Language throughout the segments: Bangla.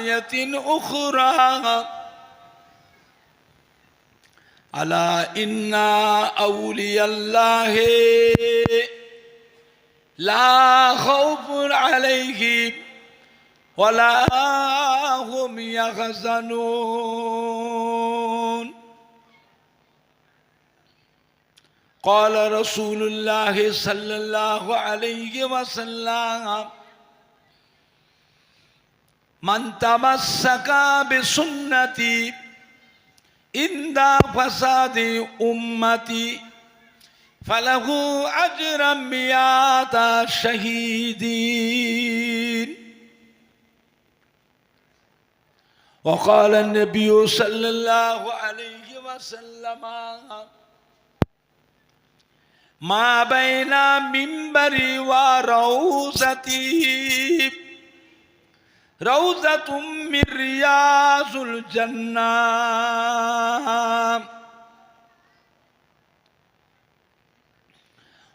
آية أخرى ألا إن أولياء الله لا خوف عليهم ولا هم يحزنون قال رسول الله صلى الله عليه وسلم من تمسك بسنتي عند فساد أمتي فله أجر 100 شهيدين وقال النبي صلى الله عليه وسلم ما بين منبري وروضتي روضة من رياض الجنة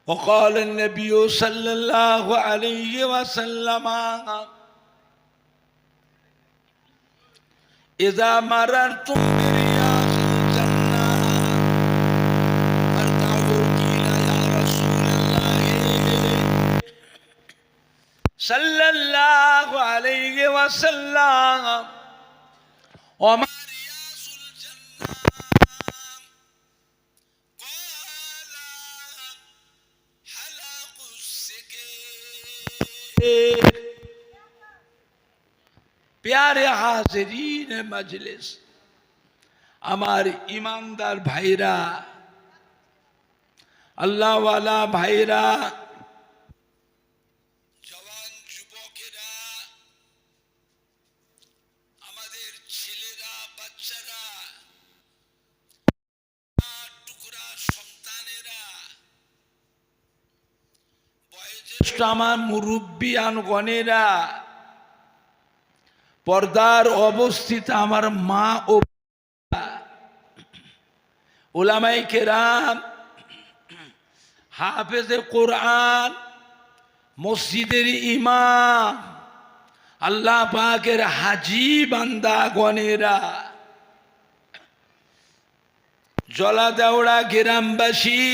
وقال النبي صلى الله عليه وسلم إذا مررتم برياض الجنة فارتعوا قيل يا رسول الله صلى الله عليه وسلم وما رياض الجنة قال حلق السكين प्यारे हाजिरीन मजलिस हमारे ईमानदार भाईरा अल्लाह वाला भाईरा जवान যুবকেরা আমাদের ছেলেরা বাচ্চারা টুকরা সন্তানেরা বয়োজ্যেষ্ঠ আমার মুরব্বিয়ান গণেরা পর্দার অবস্থিত আমার মা ও উলামায়ে কেরাম হাফেজে কোরআন মসজিদের ইমাম আল্লাহ পাকের হাজী বান্দা গণেরা জলাদেওড়া গ্রামবাসী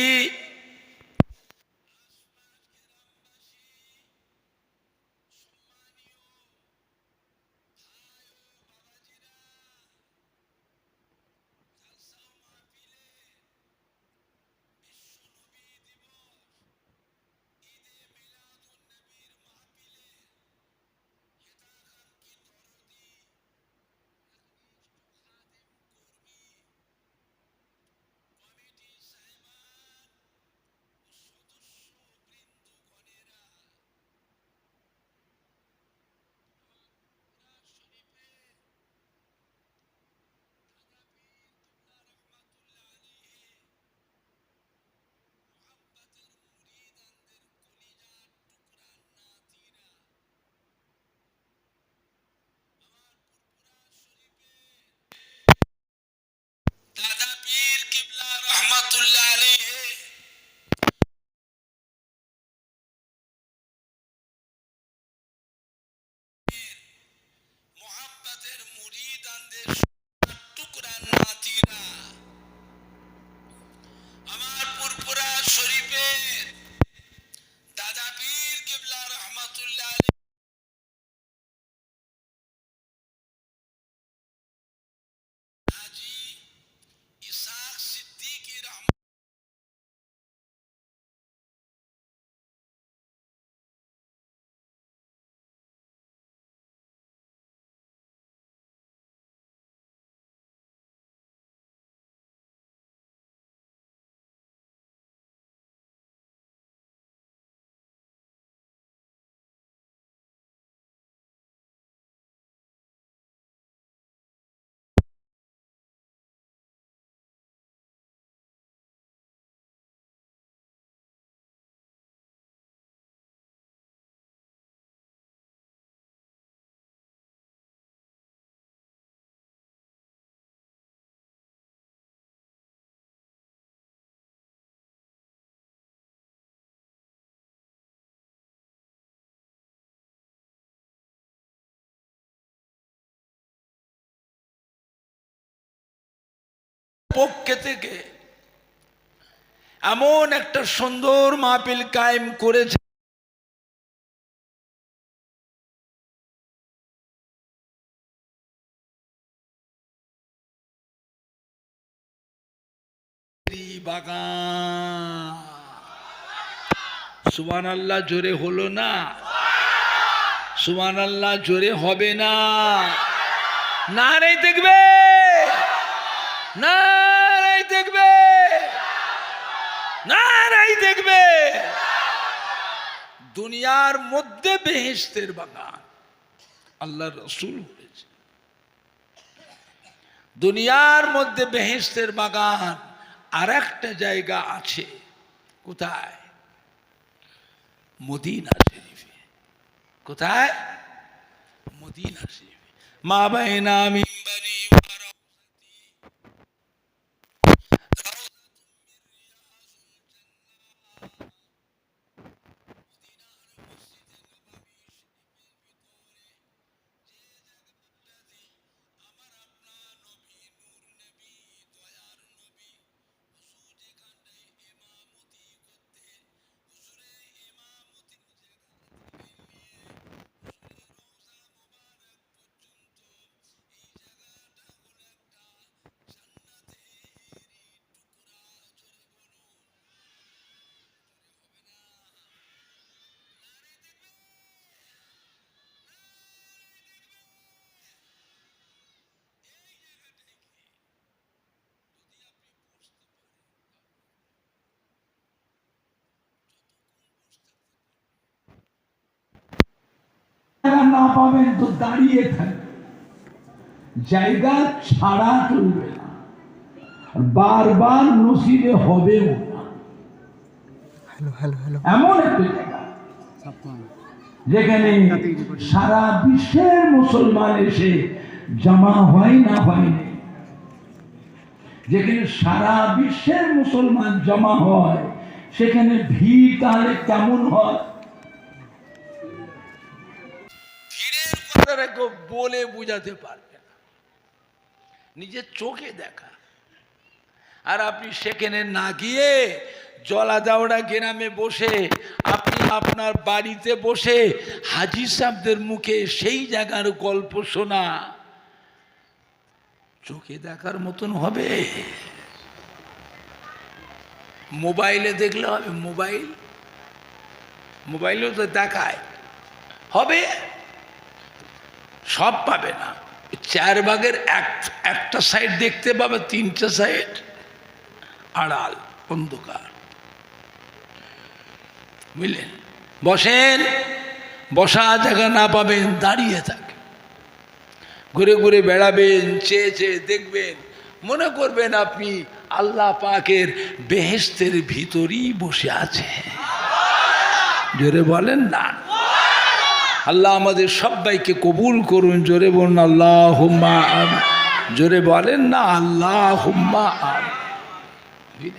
পক্ষে থেকে এমন একটা সুন্দর মাহফিল কায়েম করেছে, বাগান। সুবহানাল্লাহ জোরে হলো না? সুবহানাল্লাহ জোরে হবে না? নারে দেখবে, নারে দেখবে, নারে দেখবে। দুনিয়ার মধ্যে বেহেশতের বাগান আল্লাহর রাসূল বলেছে, দুনিয়ার মধ্যে বেহেশতের বাগান আর একটা জায়গা আছে। কোথায়? মদিনা শরীফে। কোথায়? মদিনা শরীফে। মা বাইনা মিম্বারি না পাবেন তো দাঁড়িয়ে থাকবে, জায়গা ছাড়া চলবে না, বারবার নসিবে হবেও না। এমন একটা জায়গা যেখানে সারা বিশ্বের মুসলমান এসে জমা হয় না হয়নি, যেখানে সারা বিশ্বের মুসলমান জমা হয় সেখানে ভিড় তাহলে কেমন হয়? বলে বুঝাতে পারবে না, নিজের চোখে দেখা। আর আপনি সেখানে না গিয়ে জলাদাওড়া গ্রামে বসে, আপনি আপনার বাড়িতে বসে হাজী সাহেবদের মুখে সেই জায়গার গল্প শোনা চোখে দেখার মতন হবে? মোবাইলে দেখলে হবে? মোবাইলেও তো দেখায়, হবে? সব পাবে না। 4 ভাগের একটা সাইড দেখতে পাবে, 3টে সাইড আড়াল অন্ধকার। বুঝলেন? বসেন, বসা জায়গা না পাবেন দাঁড়িয়ে থাকে, ঘুরে ঘুরে বেড়াবেন, চেয়ে চেয়ে দেখবেন, মনে করবেন আপনি আল্লাহ পাকের বেহেশতের ভিতরই বসে আছে। জোরে বলেন না? আল্লাহ আমাদের সবাইকে কবুল করুন। জোরে বলুন আল্লাহুম্মা আমিন। জোরে বলেন না আল্লাহুম্মা আমিন।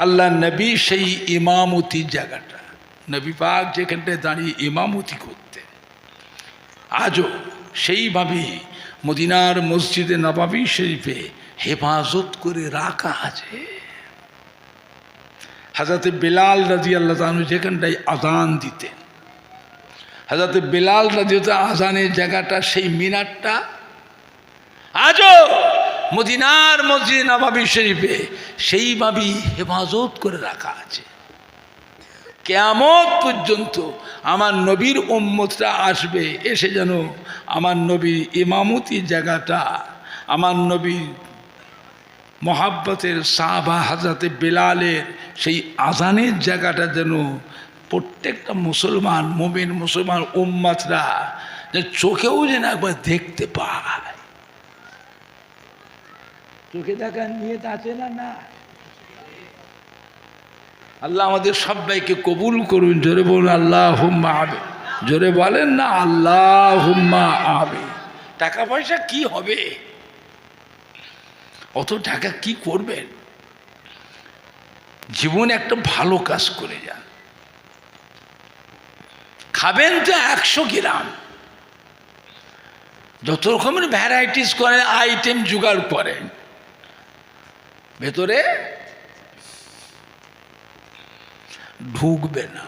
আল্লাহ নবী সেই ইমামতি জায়গাটা, নবী পাক যেখানটায় দাঁড়িয়ে ইমামতি করতে, আজও সেইভাবেই মদিনার মসজিদে নববী শরীফে হেফাজত করে রাখা আছে। হযরত বেলাল রাদিয়াল্লাহু তাআলা যেখানটায় আযান দিতেন, হযরত বেলাল রাদিয়াল্লাহু আযানের জায়গাটা, সেই মিনারটা আজও মদিনার মসজিদ নববী শরীফে সেইভাবেই হেফাজত করে রাখা আছে। কিয়ামত পর্যন্ত আমার নবীর উম্মতরা আসবে, এসে যেন আমার নবীর ইমামতির জায়গাটা, আমার নবীর মহাব্বতের সাহাবা হযরতে বেলালের সেই আযানের জায়গাটা যেন প্রত্যেকটা মুসলমান, মুমিন মুসলমান উম্মতরা যে চোখেও যেন একবার দেখতে পায়। চোখে দেখার নিয়ত আছে না? না। আল্লাহ আমাদের সবাইকে কবুল করুন। জোরে বলুন আল্লাহুম্মা আমিন। জোরে বলেন না আল্লাহুম্মা আমিন। টাকা পয়সা কি হবে? অত টাকা কি করবেন? জীবনে একটা ভালো কাজ করে যান। খাবেন তো 100 গ্রাম, যত রকমের ভ্যারাইটিস করেন, আইটেম জোগাড় করেন, ভেতরে ঢুকবে না।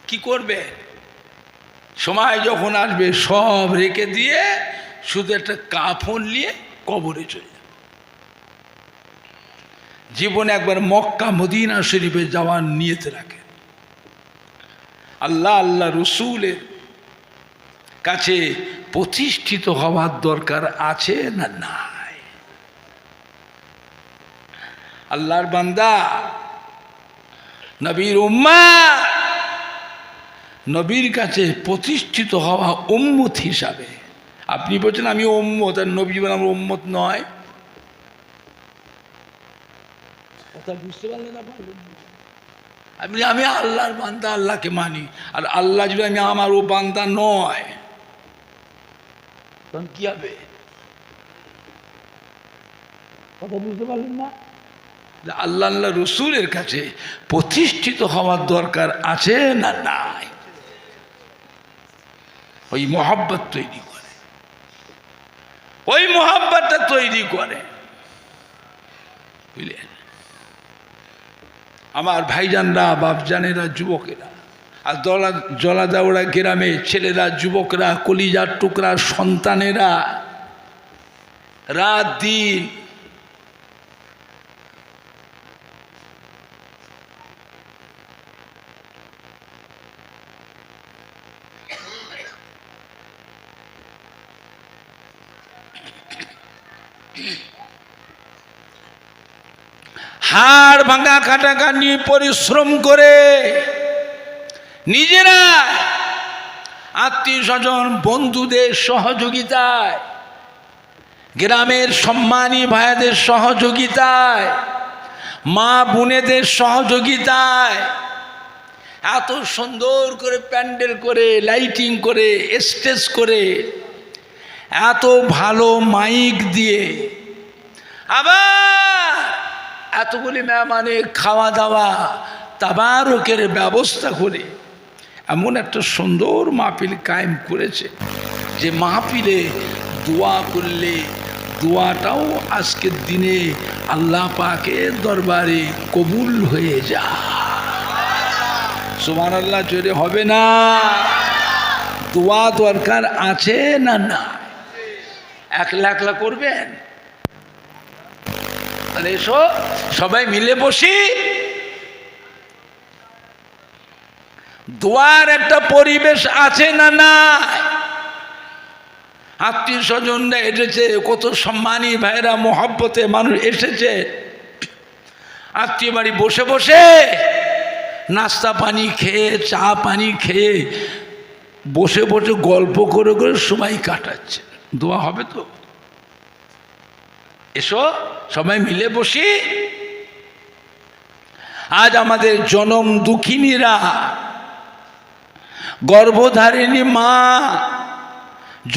কি করবে? সময় যখন আসবে সব রেখে দিয়ে শুধু একটা কাফন নিয়ে কবরে চলে যাবে। জীবনে একবার মক্কা মদিনা শরীফে যাওয়ার নিয়তে রাখে। আল্লাহ আল্লাহ রসুলের কাছে প্রতিষ্ঠিত হওয়ার দরকার আছে না নাই? আল্লাহর বান্দা, নবীর উম্মাহ, নবীর কাছে প্রতিষ্ঠিত হওয়া উম্মত হিসাবে। আপনি বলছেন আমি উম্মত, আর নবী বলেন আমার উম্মত নয়। কথা বুঝতে পারলেন না? আপনি আমি আল্লাহর বান্দা, আল্লাহকে মানি, আর আল্লাহ যদি আমি আমার ও বান্দা নয়, তখন কি হবে? কথা বুঝতে পারলেন না? আল্লাহ আল্লাহ রসুলের কাছে প্রতিষ্ঠিত হওয়ার দরকার আছে না নাই? ওই মোহাব্বত তৈরি করে, ওই মোহাব্বতটা তৈরি করে, বুঝলেন? আমার ভাইজানরা, বাপজানেরা, যুবকেরা, আর জলাদাওড়া গ্রামে ছেলেরা, যুবকরা, কলিজার টুকরা সন্তানেরা রাত দিন হাড় ভাঙা খাটাখাটনি পরিশ্রম করে নিজেরা, আত্মীয় স্বজন, বন্ধুদের সহযোগিতায়, গ্রামের সম্মানী ভাইদের সহযোগিতায়, মা বোনেদের সহযোগিতায় এত সুন্দর করে প্যান্ডেল করে, লাইটিং করে, স্টেজ করে, এত ভালো মাইক দিয়ে, আবার এতগুলি মেহমানের খাওয়া দাওয়া তাবারকের ব্যবস্থা করে এমন একটা সুন্দর মাহফিল কায়েম করেছে, যে মাহফিলে দোয়া করলে দোয়াটাও আজকের দিনে আল্লাহ পাকের দরবারে কবুল হয়ে যায়। সুবহানাল্লাহ জোরে হবে না? দোয়া দরকার আছে না না? একলা একলা করবেন? তাহলে এসো সবাই মিলে বসি, দোয়ার একটা পরিবেশ আছে না না? আত্মীয় স্বজনরা এসেছে, কত সম্মানী ভাইরা, মোহাব্বতে মানুষ এসেছে, আত্মীয় বাড়ি বসে বসে নাস্তা পানি খেয়ে, চা পানি খেয়ে, বসে বসে গল্প করে করে সময় কাটাচ্ছে। দোয়া হবে তো? এসো সবাই মিলে বসি। আজ আমাদের জনম দুঃখিনীরা, গর্ভধারিণী মা,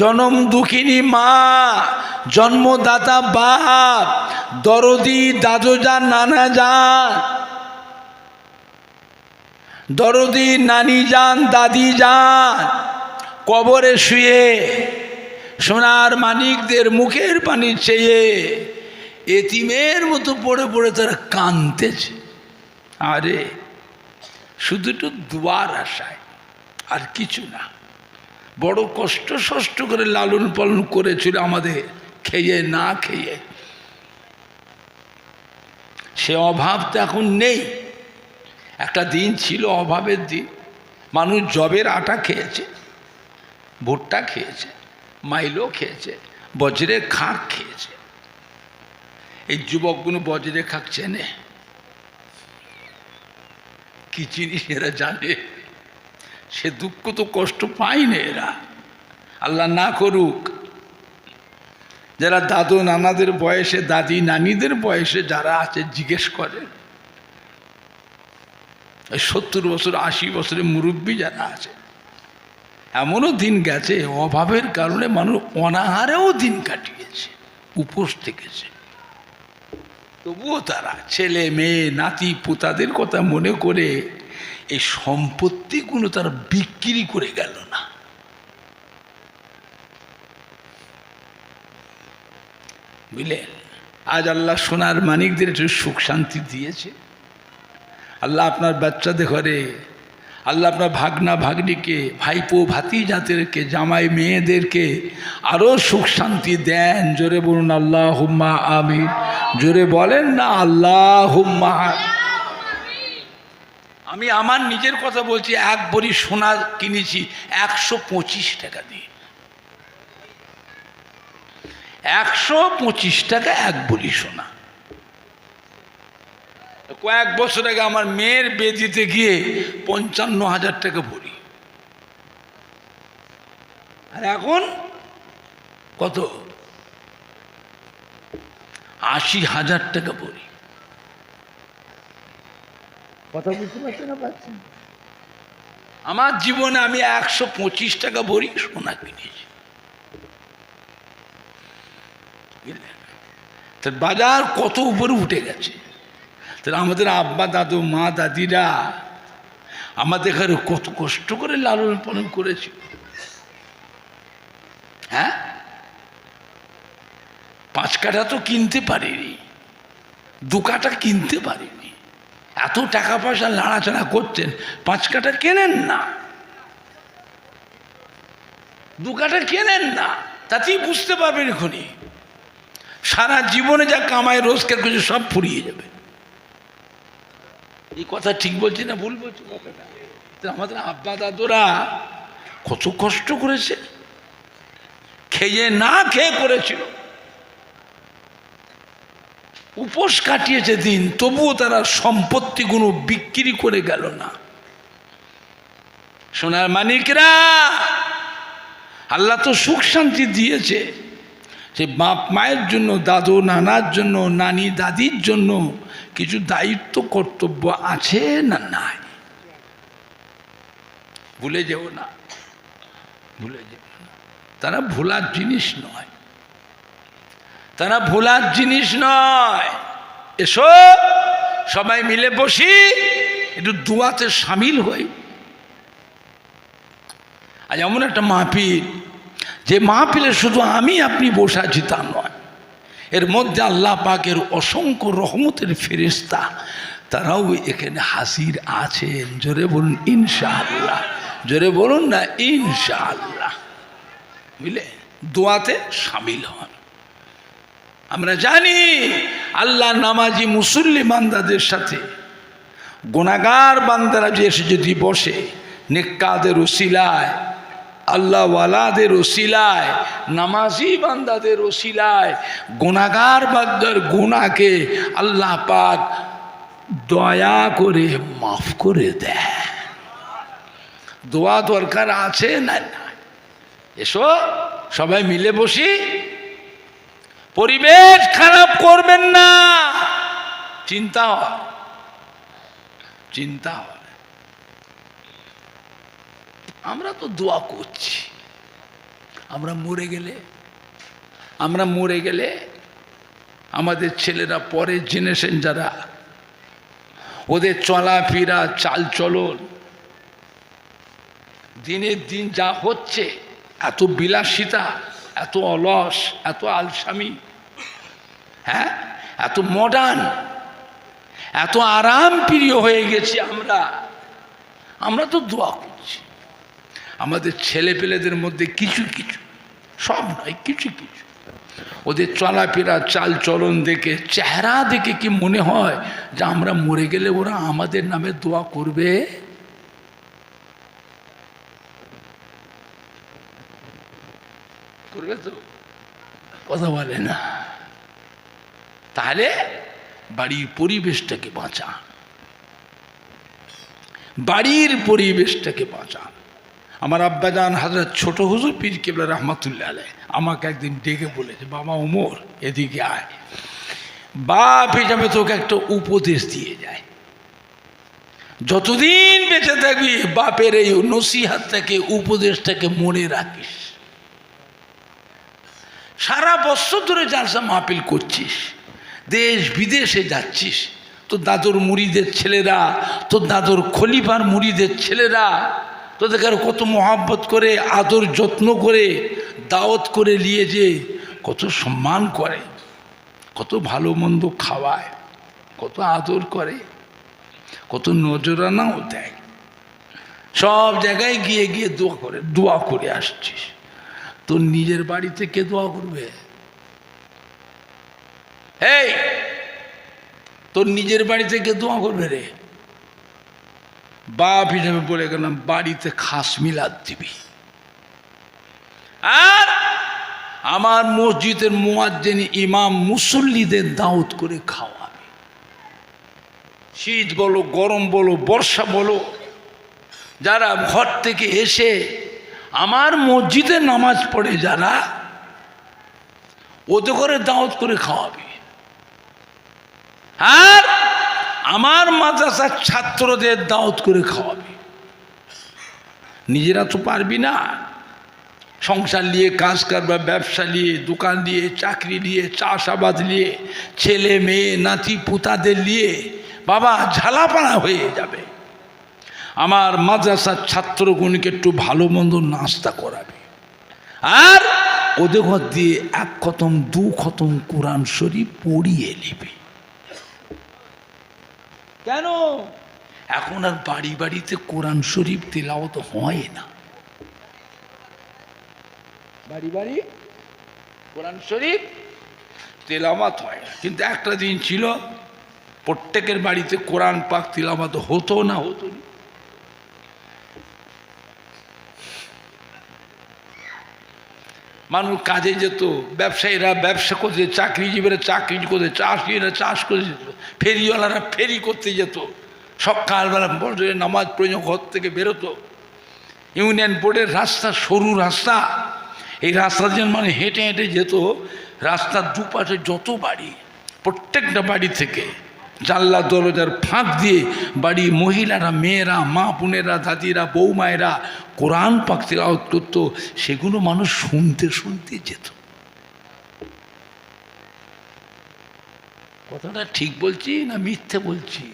জনম দুঃখিনী মা, জন্মদাতা বাপ, দরদি দাদুজান, নানা যান, দরদি নানি যান, দাদি যান, কবরে শুয়ে সোনার মানিকদের মুখের পানি চেয়ে এতিমের মতো পড়ে পড়ে তারা কাঁদতেছে। আরে শুধু একটু দুয়ার আশায়, আর কিছু না। বড় কষ্ট করে লালন পালন করেছিল আমাদের, খেয়ে না খেয়ে। সে অভাব তো এখন নেই। একটা দিন ছিল অভাবের দিন, মানুষ জবের আটা খেয়েছে, ভুট্টা খেয়েছে, মাইলো খেয়েছে, বজ্রের খাক খেয়েছে। এই যুবকগুলো বজ্রের খাক চেনে? কি জিনিস এরা জানে? সে দুঃখ তো কষ্ট পায় না এরা। আল্লাহ না করুক, যারা দাদু নানাদের বয়সে, দাদি নানিদের বয়সে যারা আছে, জিজ্ঞেস করে 70 বছর 80 বছরের মুরব্বী যারা আছে, এমনও দিন গেছে অভাবের কারণে মানুষ অনাহারেও দিন কাটিয়েছে, উপোস থেকেছে। তবুও তারা ছেলে মেয়ে নাতি পোতাদের কথা মনে করে এই সম্পত্তিগুলো তারা বিক্রি করে গেল না। বুঝলেন? আজ আল্লাহ সোনার মানিকদের একটু সুখ শান্তি দিয়েছে। আল্লাহ আপনার বাচ্চাদের ঘরে, আল্লাহ আপনার ভাগনা ভাগ্নিকে, ভাইপো ভাতিজাদেরকে, জামাই মেয়েদেরকে আরও সুখ শান্তি দেন। জোরে বলুন আল্লাহুম্মা আমিন। জোরে বলেন না আল্লাহুম্মা। আমি আমার নিজের কথা বলছি, এক ভরি সোনা কিনেছি 125 টাকা দিয়ে। 125 টাকা এক ভরি সোনা। কয়েক বছর আগে আমার মেয়ের বিয়ে দিতে গিয়ে 55,000 টাকা ভরি। আর এখন কত? 80,000 টাকা ভরি। কথা বুঝতে পারছেন না? পাচ্ছেন? আমার জীবনে আমি 125 টাকা ভরি সোনা কিনেছি। তার বাজার কত উপরে উঠে গেছে। তাহলে আমাদের আব্বা দাদু মা দাদিরা আমাদের ঘরে কত কষ্ট করে লালন পালন করেছিল। হ্যাঁ, 5 কাঠা তো কিনতে পারিনি, 2 কাঠা কিনতে পারিনি। এত টাকা পয়সা লাড়াচাড়া করতেন, 5 কাঠা কেনেন না, 2 কাঠা কেনেন না। তাতেই বুঝতে পারবেন এখনই সারা জীবনে যা কামায় রোজগার কিছু সব ফুরিয়ে যাবে। এই কথা ঠিক বলছি না ভুল বলছি কথাটা? আমাদের আব্বা দাদুরা কত কষ্ট করেছে, খেয়ে না খেয়ে করেছিল, উপোস কাটিয়েছে দিন, তবুও তারা সম্পত্তিগুলো বিক্রি করে গেল না। সোনার মানিকরা, আল্লাহ তো সুখ শান্তি দিয়েছে, সে বাপ মায়ের জন্য, দাদু নানার জন্য, নানি দাদির জন্য কিছু দায়িত্ব কর্তব্য আছে না নাই? ভুলে যেও না, ভুলে যেও না। তারা ভোলার জিনিস নয়, তারা ভোলার জিনিস নয়। এসো সবাই মিলে বসি, একটু দোয়াতে সামিল হই। আজ এমন একটা মাহফিল, যে মাহফিলে শুধু আমি আপনি বসে আছি তা নয়, এর মধ্যে আল্লাহ পাকের অসংখ্য রহমতের ফেরেশতা তারাও এখানে হাজির আছেন। জোরে বলুন ইনশাআল্লাহ, জোরে বলুন না ইনশাআল্লাহ। বুঝলে, দোয়াতে সামিল হন। আমরা জানি আল্লাহ নামাজি মুসল্লি বান্দাদের সাথে গুনাহগার বান্দারা যে এসে যদি বসে, নেককাদের ওসিলায়, আল্লাহ ওয়ালাদের ওসিলায়, নামাজি বান্দাদের ওসিলায় গুনাহগার বান্দার গুনাহকে আল্লাহ পাক দয়া করে মাফ করে দেয়। দোয়া দরকার আছে না? এসো সবাই মিলে বসি, পরিবেশ খারাপ করবেন না। চিন্তা হয়, চিন্তা হয়। আমরা তো দোয়া করছি, আমরা মরে গেলে আমাদের ছেলেরা, পরের জেনারেশন যারা, ওদের চলাফেরা চাল চলন দিনের দিন যা হচ্ছে, এত বিলাসিতা, এত অলস, এত আলসামি, হ্যাঁ, এত মডার্ন, এত আরাম প্রিয় হয়ে গেছি আমরা তো দোয়া করছি আমাদের ছেলে পেলেদের মধ্যে কিছু কিছু, সব নয়, কিছু কিছু ওদের চলাফেরা চাল চলন দেখে, চেহারা দেখে কি মনে হয় যে আমরা মরে গেলে ওরা আমাদের নামে দোয়া করবে? করবে তো? কথা বলে না। তাহলে বাড়ির পরিবেশটাকে বাঁচান, বাড়ির পরিবেশটাকে বাঁচান। আমার আব্বাজান হযরত ছোট হুজুর পীর কেবলা রহমাতুল্লাহ আলাইহি আমাকে একদিন ডেকে বলেছে, বাবা ওমর এদিকে আয়, বাপ হিসাবে তোকে একটা উপদেশ দিয়ে যায়, যতদিন বেঁচে থাকবি বাপের এই নসিহতটাকে, উপদেশটাকে মনে রাখিস। সারা বছর ধরে জালসা মাহফিল করছিস, দেশ বিদেশে যাচ্ছিস, তোর দাদুর মুরিদের ছেলেরা, তোর দাদুর খলিফার মুরিদের ছেলেরা তোদেরকে কত মহাব্বত করে, আদর যত্ন করে, দাওয়াত করে নিয়ে যে কত সম্মান করে। কত ভালো মন্দ খাওয়ায়, কত আদর করে, কত নজরানাও দেয়। সব জায়গায় গিয়ে গিয়ে দোয়া করে আসছিস। তোর নিজের বাড়িতে কে দোয়া করবে? এই, তোর নিজের বাড়িতে কে দোয়া করবে রে? বাপ হিসেবে বলে গেলাম, বাড়িতে খাস মিলাদ দিবি, আর আমার মসজিদের মুয়াজ্জিন ইমাম মুসল্লিদের দাওয়াত করে খাওয়াবে। শীত বলো, গরম বলো, বর্ষা বলো, যারা ঘর থেকে এসে আমার মসজিদে নামাজ পড়ে, যারা ওদের করে দাওয়াত করে খাওয়াবে। আর আমার মাদ্রাসার ছাত্রদের দাওয়াত করে খাওয়াবে। নিজেরা তো পারবি না, সংসার নিয়ে, কাজ কারবার, ব্যবসা নিয়ে, দোকান নিয়ে, চাকরি নিয়ে, চাষাবাদ নিয়ে, ছেলে মেয়ে নাতি পুতাদের নিয়ে বাবা ঝালাপালা হয়ে যাবে। আমার মাদ্রাসার ছাত্রগণকে একটু ভালো মন্দ নাস্তা করাবে, আর ওদের ঘর দিয়ে 1 খতম 2 খতম কোরআন শরীফ পড়িয়ে নেবে। কেন? এখন আর বাড়ি বাড়িতে কোরআন শরীফ তেলাওয়াত হয় না। বাড়ি বাড়ি কোরআন শরীফ তেলাওয়াত হয় না, কিন্তু একটা দিন ছিল প্রত্যেকের বাড়িতে কোরআন পাক তেলাওয়াত হতো না হতো না। মানুষ কাজে যেত, ব্যবসায়ীরা ব্যবসা করতে, চাকরিজীবীরা চাকরি করতে, চাষিরা চাষ করে যেত, ফেরিওয়ালারা ফেরি করতে যেত, সকালবেলা বড় নামাজ পড়ে ঘর থেকে বেরোতো। ইউনিয়ন বোর্ডের রাস্তা, সরু রাস্তা, এই রাস্তা যেন মানে হেঁটে হেঁটে যেত। রাস্তার দুপাশে যত বাড়ি, প্রত্যেকটা বাড়ি থেকে জানলা দরজার ফাঁক দিয়ে বাড়ি মহিলারা, মেয়েরা, মা বোনেরা, দাদিরা, বৌমায়েরা কোরআন পাক তিলাওয়াত করত। সেগুলো মানুষ শুনতে শুনতে যেত। কথাটা ঠিক বলছি না মিথ্যে বলছি,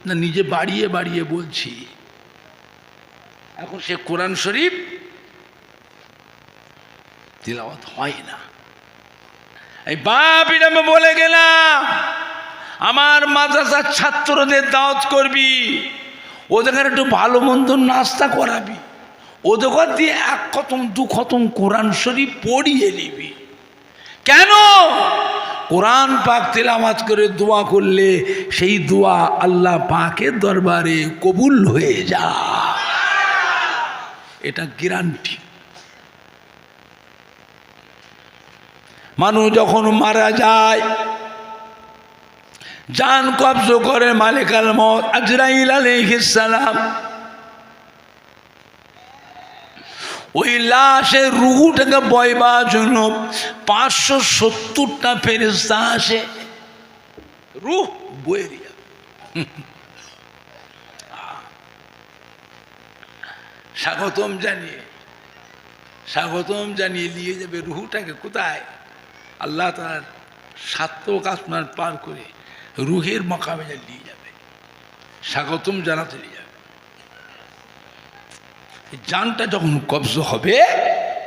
না নিজে বাড়িয়ে বাড়িয়ে বলছি? এখন সে কোরআন শরীফ তিলাওয়াত হয় না। এই বাপ আমি বলে গেলাম, আমার মাদ্রাসার ছাত্রদের দাওয়াত করবি, ওদের একটু ভালো মন্দ নাস্তা করাবি, ওদের ঘর দিয়ে 1 খতম 2 খতম কোরআন শরীফ পড়িয়ে নিবি। কেন? কোরআন পাক তেলাওয়াত করে দোয়া করলে সেই দোয়া আল্লাহ পাকের দরবারে কবুল হয়ে যায়, এটা গ্যারান্টি। মানুষ যখন মারা যায়, জান কবজ করে মালিকাল মউত আজরাইল আলাইহিস সালাম, ওই লাশের রূহটাকে বইবার জন্য 570টা ফেরেশতা আসে, রূহ বয়ে দিয়ে স্বাগতম জানিয়ে নিয়ে যাবে রূহটাকে। কোথায়? আল্লাহ তার 7 আসমান পার করে রূহের মকামে নিয়ে যাবে, স্বাগতম জানাতে নিয়ে যাবে। জানটা যখন কবজ হবে,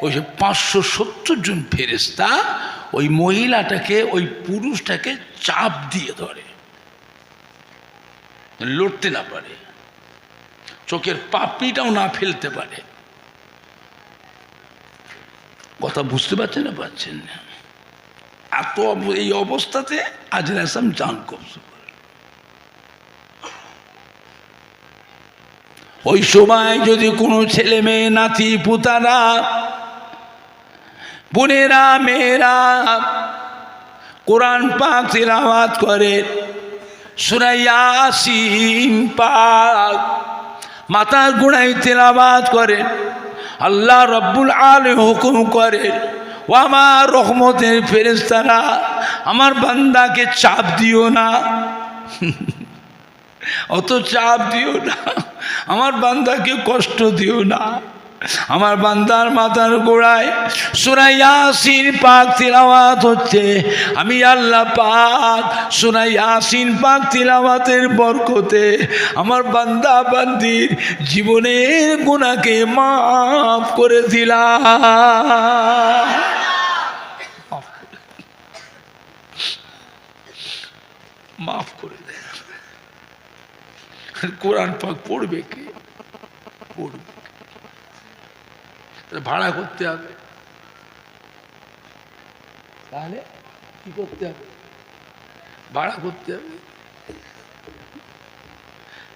ওই 570 জন ফেরেশতা ওই মহিলাটাকে, ওই পুরুষটাকে চাপ দিয়ে ধরে, লড়তে না পারে, চোখের পাপড়িটাও না ফেলতে পারে। কথা বুঝতে পারছেন না? পারছেন না? এত এই অবস্থাতে আজরাইল আসলাম জান কবজ করে। ওই সময় যদি কোনো ছেলে মেয়ে, নাতি পুতারা, বোনেরা, মেয়েরা কোরআন পাক তিলাওয়াত করে, সূরা ইয়াসিন পাক মাথার গোড়ায় তিলাওয়াত করে, আল্লাহ রব্বুল আলামিন হুকুম করে, ও আমার রহমতের ফেরেশতারা, আমার বান্দাকে চাপ দিও না, অত চাপ দিও না, আমার বান্দাকে কষ্ট দিও না। আমার বান্দার মাথার গোড়ায় সূরা ইয়াসিন পাক তিলাওয়াত হচ্ছে, আমি আল্লাহ পাক সূরা ইয়াসিন পাক তিলাওয়াতের বরকতে আমার বান্দা বান্দির জীবনের গুনাহকে মাফ করে দিলাম। মাফ করে দেয়। কোরআন পাক পড়বে কে? পড়বে ভাড়া করতে হবে, তাহলে কি করতে হবে? ভাড়া করতে হবে।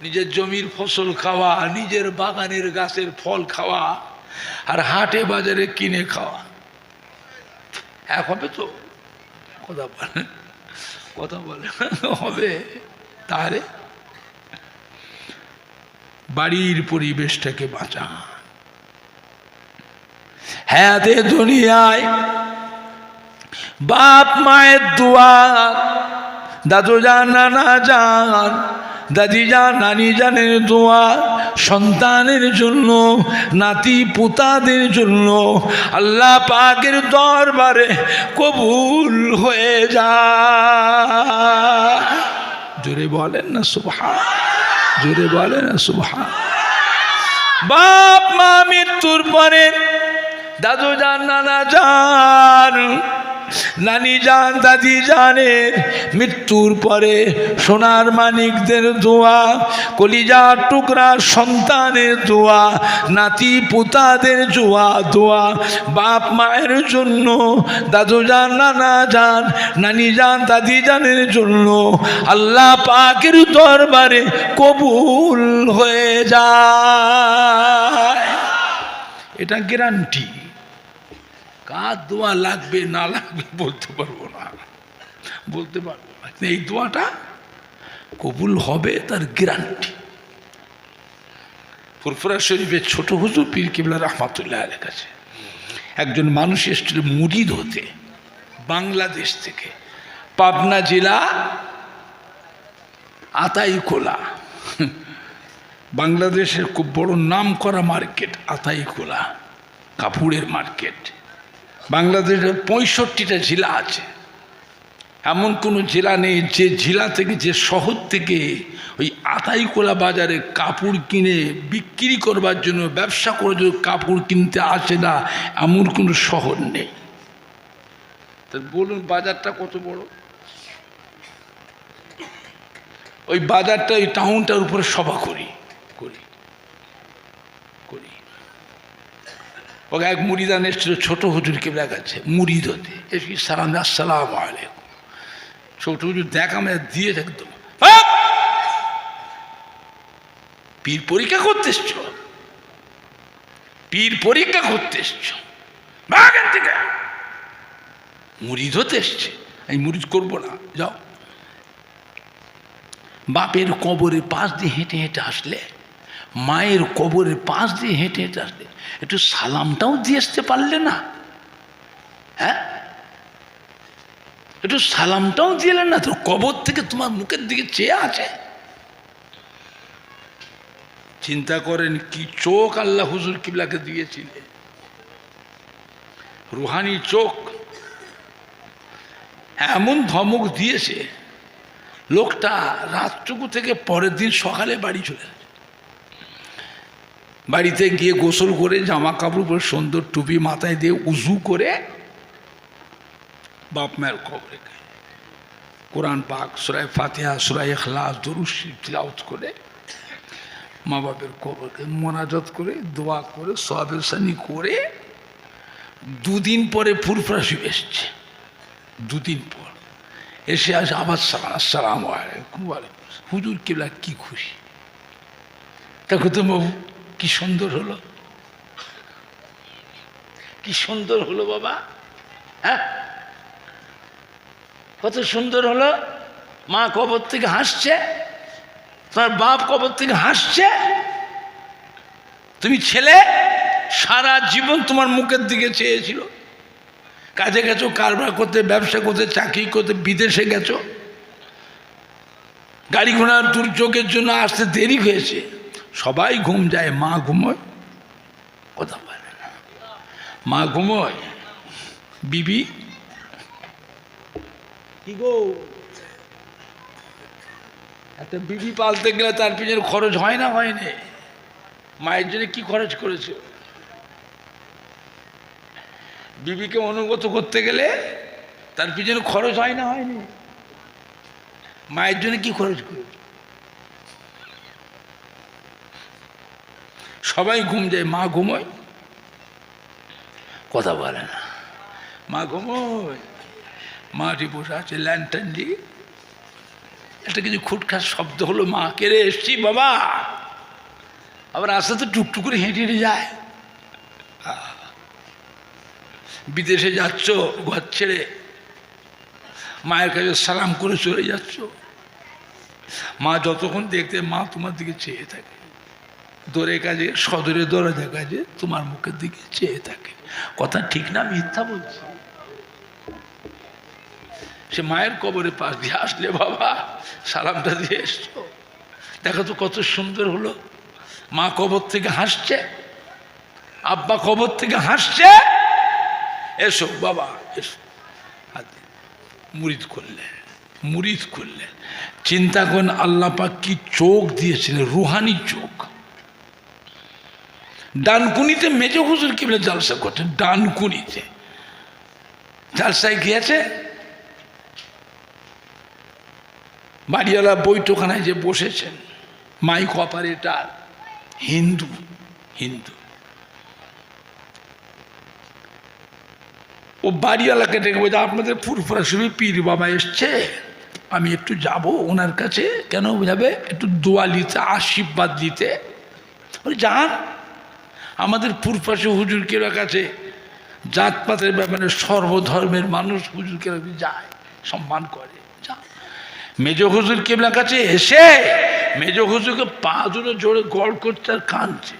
নিজের জমির ফসল খাওয়া, নিজের বাগানের গাছের ফল খাওয়া, আর হাটে বাজারে কিনে খাওয়া এক হবে তো? কথা বলে, কথা বলে হবে? তাহলে বাড়ির পরিবেশটাকে বাঁচা। হ্যাঁ, দুনিয়ায় বাপ মায়ের দোয়া, দাদু যান, নানা যান, দাদি যান, নানি জানের দোয়া সন্তানের জন্য, নাতি পুতাদের জন্য আল্লাহ পাকের দরবারে কবুল হয়ে যায়। জোরে বলেন না সুবহান, জোরে বলেন না সুবহান। বাপ মা মৃত্যুর পরে দাদু যান, নানা যান, নানি যান, দাদি জানের মৃত্যুর পরে সোনার মানিকদের দোয়া, কলিজার টুকরা সন্তানের দোয়া, নাতি পুতাদের দোয়া বাপ মায়ের জন্য, দাদু যান, নানা যান, নানি যান, দাদি জানের জন্য আল্লাহ পাকের দরবারে কবুল হয়ে যায়। এটা গ্যারান্টি। কার দোয়া লাগবে না লাগবে বলতে পারবো না, বলতে পারবো না। এই দোয়াটা কবুল হবে তার গ্যারান্টি। ফুরফুরা শরীফের ছোট হুজুর পীর কিবলা রহমাতুল্লাহ আলাইহির কাছে একজন মানুষ এসেছিল মুরিদ হতে, বাংলাদেশ থেকে, পাবনা জেলা আতাইকোলা, বাংলাদেশের খুব বড় নাম করা মার্কেট আতাইকোলা, কাপড়ের মার্কেট। বাংলাদেশের 65টা জেলা আছে, এমন কোনো জেলা নেই যে জেলা থেকে, যে শহর থেকে ওই আতাইকোলা বাজারে কাপড় কিনে বিক্রি করবার জন্য, ব্যবসা করার জন্য কাপড় কিনতে আসে না, এমন কোনো শহর নেই। তা বলুন বাজারটা কত বড়? ওই বাজারটা, ওই টাউনটার উপরে সভা করি করি করি। ওকে এক মুরিদান এসেছিল ছোট হুজুর কিবলা কাছে মুরিদ হতে, এসে সালাম, আসসালামু আলাইকুম। ছোট হুজুর দেখা মেয়ে দিয়ে একদম, পীর পরীক্ষা করতে এসছ, পীর পরীক্ষা করতে এসছ, এখান থেকে মুরিদ হতে এসছে। আমি মুরিদ করবো না, যাও। বাপের কবরের পাশ দিয়ে হেঁটে হেঁটে আসলে, মায়ের কবরের পাশ দিয়ে হেঁটে হেঁটে আসলে একটু সালামটাও দিয়ে আসতে পারলে না? হ্যাঁ, একটু সালামটাও দিলেন না? তো কবর থেকে তোমার মুখের দিকে চেয়ে আছে। চিন্তা করেন কি চোখ আল্লাহ হুজুর কিবলাকে দিয়েছিলেন, রুহানি চোখ। এমন ধমক দিয়েছে, লোকটা রাতটুকু থেকে পরের দিন সকালে বাড়ি চলে গেছে। বাড়িতে গিয়ে গোসল করে, জামা কাপড় পরে, সুন্দর টুপি মাথায় দিয়ে উজু করে বাপ মায়ের কবরে কোরআন পাক, সূরা ফাতিহা, সূরা ইখলাস, দরুদ শরীফ তিলাওয়াত করে মা বাপের কবরকে মোনাজাত করে, দোয়া করে, সওয়াবের সানি করে, দুদিন পরে ফুরফুরা শরীফ এসছে। দুদিন পর এসে আসে আবার সালাম, আসসালামু আলাইকুম। হুজুর কিবলা কি খুশি, দেখো তো বাবু কি সুন্দর হলো, কি সুন্দর হলো বাবা, হ্যাঁ কত সুন্দর হলো। মা কবর থেকে হাসছে, তোমার বাপ কবর থেকে হাসছে। তুমি ছেলে সারা জীবন তোমার মুখের দিকে চেয়েছিল, কাজে গেছো, কারবার করতে, ব্যবসা করতে, চাকরি করতে, বিদেশে গেছো, গাড়ি ঘোড়ার দুর্যোগের জন্য আসতে দেরি হয়েছে। সবাই ঘুম যায়, মা ঘুমোয়, কথা বলে না, মা ঘুমোয়। বিবি কি গো, একটা বিবি পালতে গেলে তার পিছনে খরচ হয় না, হয়নি? মায়ের জন্য কি খরচ করেছে? বিবিকে অনুগত করতে গেলে তার পিছনে খরচ হয় না, হয়নি? মায়ের জন্য কি খরচ করে? সবাই ঘুম যায়, মা ঘুমোয়, কথা বলে না। মা ঘুমোয়, মাটি বসে আছে ল্যান্টার্ন দিয়ে, একটা কিছু খুটখাট শব্দ হলো, মা কেড়ে এসছি বাবা, আবার আস্তে তো টুকটুক করে হেঁটে হেঁটে যায়। বিদেশে যাচ্ছ ঘর ছেড়ে, মায়ের কাছে সালাম করে চলে যাচ্ছ, মা যতক্ষণ দেখতে মা তোমার দিকে চেয়ে থাকে, দূরে কাজে সদরে দরজা কাজে তোমার মুখের দিকে চেয়ে থাকে। কথা ঠিক না মিথ্যা বলছি? সে মায়ের কবরে পাশ দিয়ে আসলে বাবা সালামটা দিয়ে এসছো, দেখো তো কত সুন্দর হলো। মা কবর থেকে হাসছে, আব্বা কবর থেকে হাসছে, এসো বাবা এসো, হাতে মুরিদ করলে, মুরিদ করলে। চিন্তা করেন আল্লাহ পাক কি চোখ দিয়েছিলেন, রুহানি চোখ। ডানকুনিতে মেজ হুজুর কি বলে জালসা করছেন, ডানকুনিতে জালসায় গিয়েছে, বাড়িওয়ালা বৈঠকখানায় যে বসেছেন, মাইক অপারেটার হিন্দু, হিন্দু, ও বাড়িওয়ালাকে ডেকে বলছে আপনাদের ফুরফুরা শুভি পীর বাবা এসছে, আমি একটু যাব ওনার কাছে। কেন যাবে? একটু দোয়া নিতে, আশীর্বাদ দিতে। বলে যান, আমাদের ফুরফাসে হুজুরকে কাছে জাতপাতের ব্যাপারে সর্বধর্মের মানুষ হুজুরকে যায়, সম্মান করে। যা মেজ হুজুর কেবলার কাছে এসে মেজ হুজুরকে পা দুটো জোরে গড় করছে আর কাঁদছে,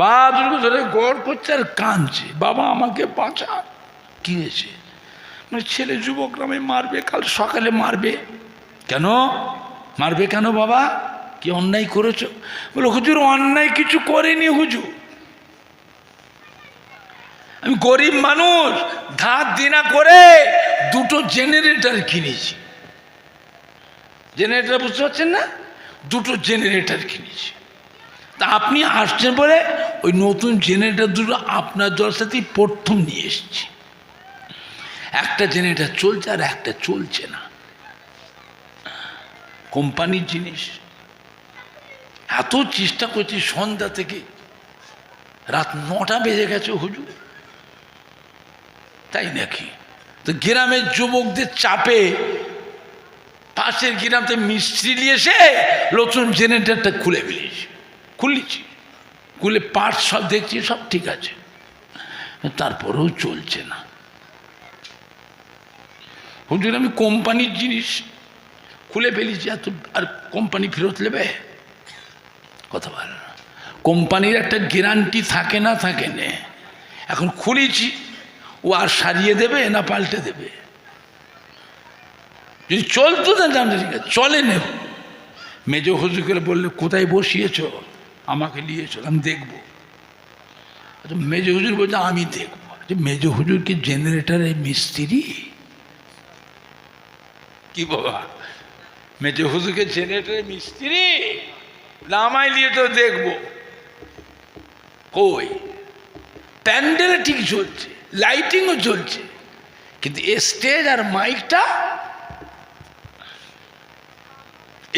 পা দুটো ধরে গড় করছে আর কাঁদছে, বাবা আমাকে বাঁচা। কি হয়েছে? মানে ছেলে যুবক নামে মারবে, কাল সকালে মারবে। কেন মারবে? কেন বাবা, কি অন্যায় করেছো? বলে হুজুর অন্যায় কিছু করেনি হুজুর, আমি গরিব মানুষ, ধার দিনা করে দুটো জেনারেটর কিনেছি। জেনারেটর বুঝতে পারছেন না? দুটো জেনারেটর কিনেছি। তা আপনি আসছেন বলে ওই নতুন জেনারেটর দুটো আপনার জলসাতেই প্রথম নিয়ে এসেছি। একটা জেনারেটর চলছে আর একটা চলছে না, কোম্পানির জিনিস। এত চেষ্টা করছি সন্ধ্যা থেকে, রাত 9টা বেজে গেছে হুজুর। তাই নাকি? তো গ্রামের যুবকদের চাপে পাশের গ্রামতে মিস্ত্রি নিয়ে এসে নতুন জেনারেটরটা খুলেছি, খুলে পার্ট সব দেখছি, সব ঠিক আছে, তারপরেও চলছে না। হুজুর আমি কোম্পানির জিনিস খুলে ফেলেছি, এত আর কোম্পানি ফেরত নেবে? কথা বলে না। কোম্পানির একটা গ্যারান্টি থাকে না, থাকে না। এখন খুলেছি, ও আর সারিয়ে দেবে না পাল্টে দেবে? যদি চলতো না জানতে, ঠিক আছে, চলে নেব। মেজ হুজুরকে বললে কোথায় বসিয়েছ? আমাকে নিয়ে চল, আমি দেখবো। আচ্ছা মেজ হুজুর বলছে আমি দেখবো। মেজ হুজুর কি জেনারেটারের মিস্ত্রি? কি বাবা, মেজ হুজুরকে জেনারেটারের মিস্ত্রি? নামাই নিয়ে তো দেখবো। কই, প্যান্ডেলে ঠিক চলছে, লাইটিংও চলছে, কিন্তু স্টেজ আর মাইকটা,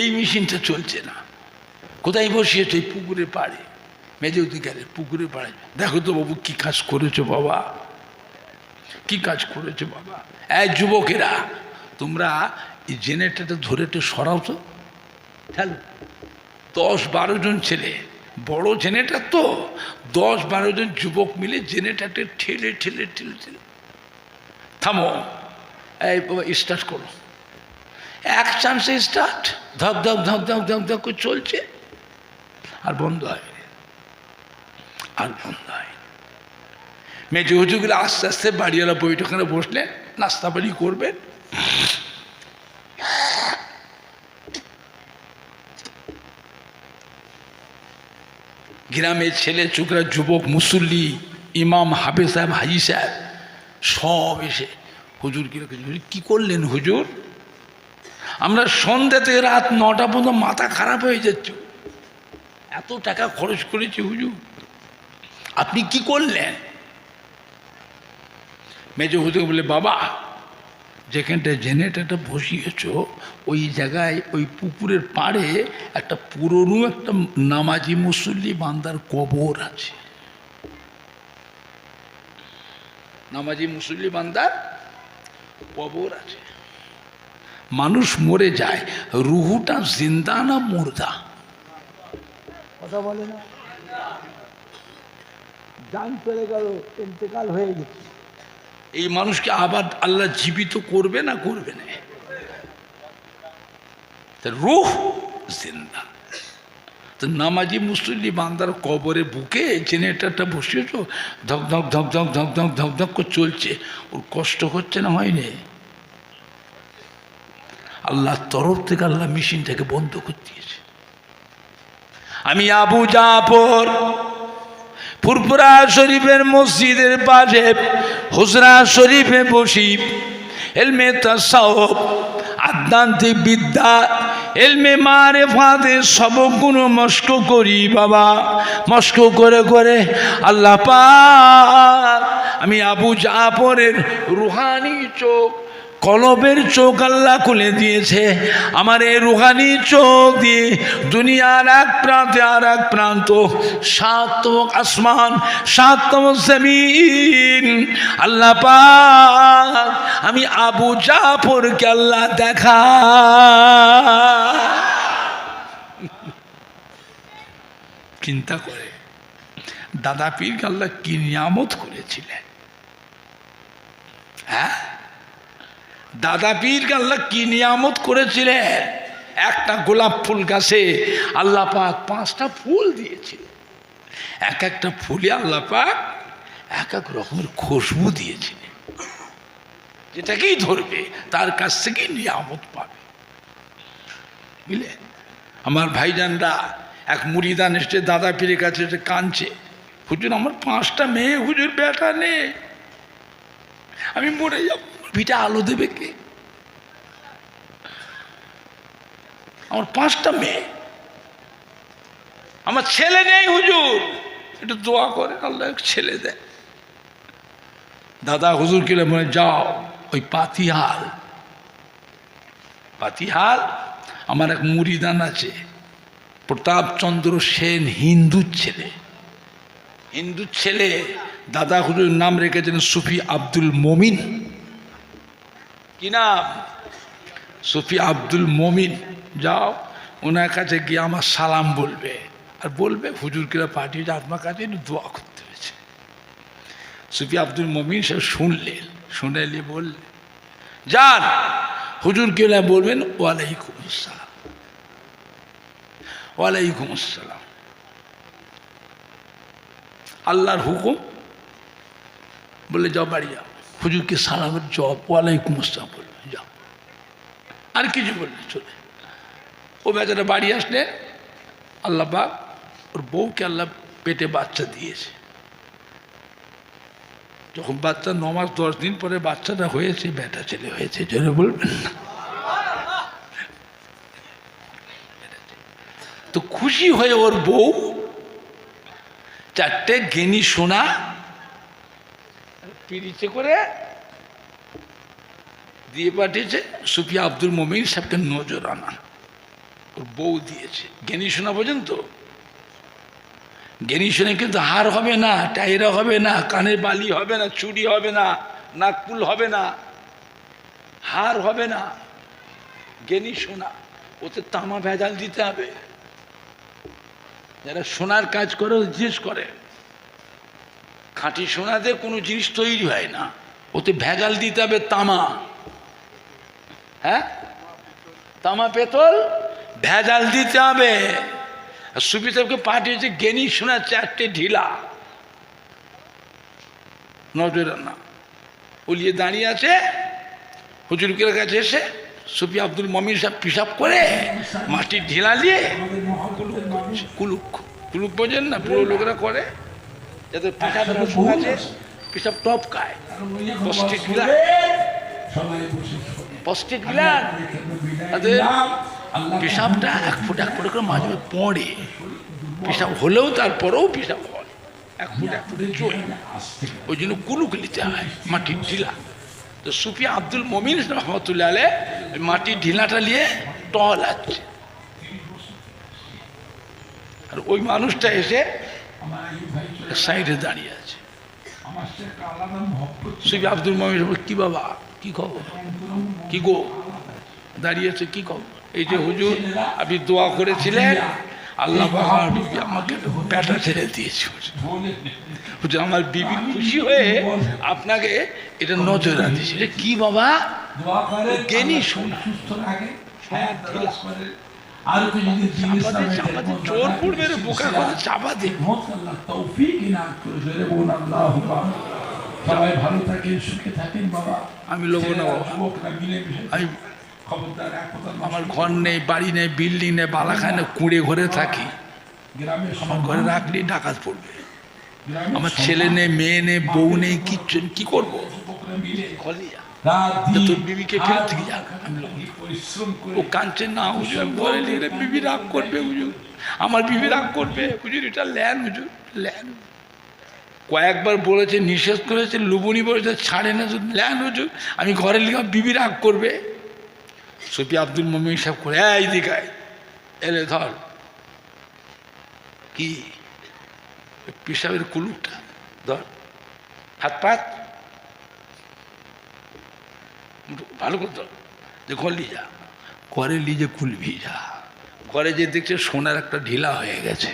এই মেশিনটা চলছে না। কোথায় বসিয়েছে? এই পুকুরের পাড়ে। মেজে অধিকারের পুকুরের পাড়ে। দেখো তো বাবু কি কাজ করেছো বাবা, কি কাজ করেছো বাবা। এই যুবকেরা, তোমরা এই জেনারেটরটা ধরে একটু সরাও তো। হ্যালো, 10-12 জন ছেলে, বড় জেনারেটর তো, 10-12 জন যুবক মিলে জেনারেটরটা ঠেলে ঠেলে ঠেলে ঠেলে, থামো, এই বাবা স্টার্ট করো। এক চান্সে স্টার্ট, ধক ধক ধক ধক ধক ধক করে চলছে, আর বন্ধ হয়, আর বন্ধ হয়। মেজে হুজুরগুলো আস্তে আস্তে বাড়িওয়ালা বৈঠকখানে বসলেন, নাস্তা পানি করবেন। গ্রামের ছেলে চোখরা, যুবক, মুসল্লি, ইমাম, হাফেজ সাহেব, হাজি সাহেব সব এসে হুজুর কি করলেন হুজুর? আমরা সন্ধ্যা থেকে রাত 9টা পর্যন্ত মাথা খারাপ হয়ে যাচ্ছে, এত টাকা খরচ করেছি হুজুর, আপনি কি করলেন? মেজ হুজুর বলে বাবা যেখানটায় জেনারেটরটা বসিয়েছ ওই জায়গায় ওই পুকুরের পাড়ে একটা পুরনো একটা নামাজি মুসল্লি বান্দার কবর আছে। নামাজি মুসল্লি বান্দার কবর আছে। মানুষ মরে যায়, রুহুটা জিন্দা না মুর্দা? কথা বলে না, জান চলে গেল, ইন্তেকাল হয়ে গেছে। এই মানুষকে আবার আল্লাহ জীবিত করবে না করবে না? রুহ জিন্দা। তো নামাজি মুসল্লি বান্দার কবরে বুকে জেনারেটরটা বসিয়েছ, ধক ধক ধক ধক ধক ধক ধক ধক করে চলছে, ওর কষ্ট হচ্ছে না হয়নি? আল্লাহর তরফ থেকে আল্লাহ মেশিনটাকে বন্ধ করে দিয়েছে। আমি আবু জাফর ফুরফুরা শরীফের মসজিদের পাশে হুজরা শরীফে বসি এলমে তাসাউফ আধ্যাত্মিক বিদ্যা এলমে মারিফাতের সবগুলো মস্ক করি বাবা। মস্ক করে করে আল্লাহ পাক আমি আবু জাফরের রুহানি চোখ, কলবের চোখ আল্লাহ খুলে দিয়েছে। আমার এই রুহানি চোখ দিয়ে দুনিয়ার এক প্রান্তে আর এক প্রান্ত, সাতম আসমান সাতম জমিন আল্লাহ পাক আমি আবু জাফরকে আল্লাহ দেখা। চিন্তা করে দাদা পীরকে আল্লাহ কি নিয়ামত করেছিলেন। হ্যাঁ, দাদা পীরকে আল্লাহ কি নিয়ামত করেছিলেন। একটা গোলাপ ফুল গাছে আল্লাহ পাক 5টা ফুল দিয়েছিলেন। এক একটা ফুলে আল্লাহ পাক এক এক রকমের খুশবু দিয়েছিলেন। যেটাকেই ধরবে তার কাছ থেকেই নিয়ামত পাবে। বুঝলে আমার ভাইজানরা, এক মুরিদান এসে দাদা পীরের কাছে এসে কাঁদছে, হুজুর আমার 5টা মেয়ে, হুজুর বেটা নেই, আমি মরে যাব, পিঠে আলো দেবে কে? আমার 5টা মেয়ে, আমার ছেলে নেই, হুজুর একটু দোয়া করে আল্লাহ ছেলে দেয়। দাদা হুজুর কে বলে যাও ওই পাতিহাল আমার এক মুরিদান আছে প্রতাপচন্দ্র সেন, হিন্দুর ছেলে দাদা হুজুর নাম রেখেছেন সুফি আব্দুল মমিন। কি নাম? সুফি আব্দুল মমিন। যাও ওনার কাছে গিয়ে আমার সালাম বলবে, আর বলবে হুজুরকে পাঠিয়েছে আপনার কাছে দোয়া করতে হয়েছে। সুফি আব্দুল মমিন সে শুনলেন, শুনেলে বললেন যান হুজুরকে বলবেন ওয়ালাইকুম আসসালাম, ওয়ালাইকুম আসসালাম, আল্লাহর হুকুম, বলে যাও বাড়ি যাও, হুজুরকে সালামের জবাব ওয়ালাইকুম আসসালাম বলবে, যাও। আর কিছু বললে চলে। ও বেচারা বাড়ি আসলে আল্লাহ পাক ওর বউকে আল্লাহ পেটে বাচ্চা দিয়েছে। যখন বাচ্চা 9 মাস 10 দিন পরে বাচ্চাটা হয়েছে, বেটা ছেলে হয়েছে, জোরে বলবেন না? তো খুশি হয়ে ওর বউ 4টে গেনি সোনা পিরিচে করে দিয়ে পাঠিয়েছে সুফি আব্দুল মমিন সাহেবকে নজরানা। ওর বউ দিয়েছে গেনি সোনা পর্যন্ত। গেনি সোনা কিন্তু হার হবে না, টাইরা হবে না, কানের বালি হবে না, চুড়ি হবে না, নাকপুল হবে না, হার হবে না, গেনি সোনা। ওতে তামা ভেজাল দিতে হবে। যারা সোনার কাজ করে জিজ্ঞেস করে, খাঁটি সোনাতে কোনো জিনিস তৈরি হয় না, ওতে ভেজাল দিতে হবে তামা। হ্যাঁ, তামা পেতল ভেজাল দিতে হবে। সুফি সাহেবকে পাঠিয়েছে গেনি সোনা 4টে ঢিলা নজরানা। ওলিয়ে দাঁড়িয়ে আছে হুজুরকের কাছে এসে সুফি আব্দুল মমিন সাহেব পিসাব করে মাটির ঢিলা দিয়ে কুলুক বোঝেন না, পুরো লোকেরা করে যাদের পিসাব টপ খায়, পস্টিক গিলান তাদের পেশাবটা 1 ফুট 1 ফুট করে মাঝে পড়ে। পেশাব হলেও তারপরেও পেশাব হয় 1 ফুট 1 ফুটে চলে। ওই জন্য কুলুক নিতে হয় মাটির ঢিলা। তো সুফি আব্দুল মমিন রহমতুল্লাহ আলাইহ ওই মাটির ঢিলাটা নিয়ে টহলাচ্ছে, আর ওই মানুষটা এসে আমার এই ভাই চলে সাইডে দাঁড়িয়ে আছে। আমার সে একটা আলাদা মহব্বত সুফি আব্দুল মমিন বলে, কি বাবা, কি খবর, কি গো দাঁড়িয়েছে, কি খবর? এই যে হুজুর আপনি দোয়া করেছিলেন আল্লাহ পাক আমাকে পেটা ছেড়ে দিয়েছে হুজুর, আমার বিবি খুশি হয়ে আপনাকে এটা নজর রাখছে। কি বাবা? দোয়া করে জ্ঞানী আল্লাহ শোনা, সুস্থ রাখে, হায়াত দারাজ করে। আর তো যদি দিন ইসলামে চোর পড়বে রে, বোকা করে চাপা দে। মত আল্লাহ তৌফিক ইনাত করে জোরে বলুন আল্লাহু আকবার। সবাই ভালো থাকেন, সুখে থাকেন বাবা। আমি লোবো না বাবা, যুবকরা মিলে মিশে আমি খবরদার এক কথা নয়। আমার ঘর নেই, বাড়ি নেই, বিল্ডিং নেই, বালাখানে কুঁড়ে ঘরে থাকি। গ্রামের আমার ঘরে রাখলেই ডাকাত পড়বে। গ্রামের আমার ছেলে নেই, মেয়ে নেই, বউ নেই, কিচ্ছু নেই, কি করবো? যুবকরা মিলে খলিয়া রাত দিন তোর বিবিকে ফেরত থেকে যাক। আমি লোবো না। পরিশ্রম করে ও কাঁদছে না হুজুর, আমি ঘরে লিখে বিবি রাগ করবে হুজুর, আমার বিবি রাগ করবে হুজুর, এটা ল্যান হুজুর, ল্যান। কয়েকবার বলেছে, নিষেধ করেছে, লুবনি বলেছে, ছাড়ে না, ল্যান হুজুর, আমি ঘরে লিখে বিবি রাগ করবে। সুফি আব্দুল মমিন সাহেব করে, এই দিকায় এলে ধর, কি পেশাবের কুলুকটা ধর, হাত পাত ভালো করতো, যে ঘর নিয়ে যা, ঘরে নিয়ে যে খুলবি যা। ঘরে যে দেখছে সোনার একটা ঢিলা হয়ে গেছে।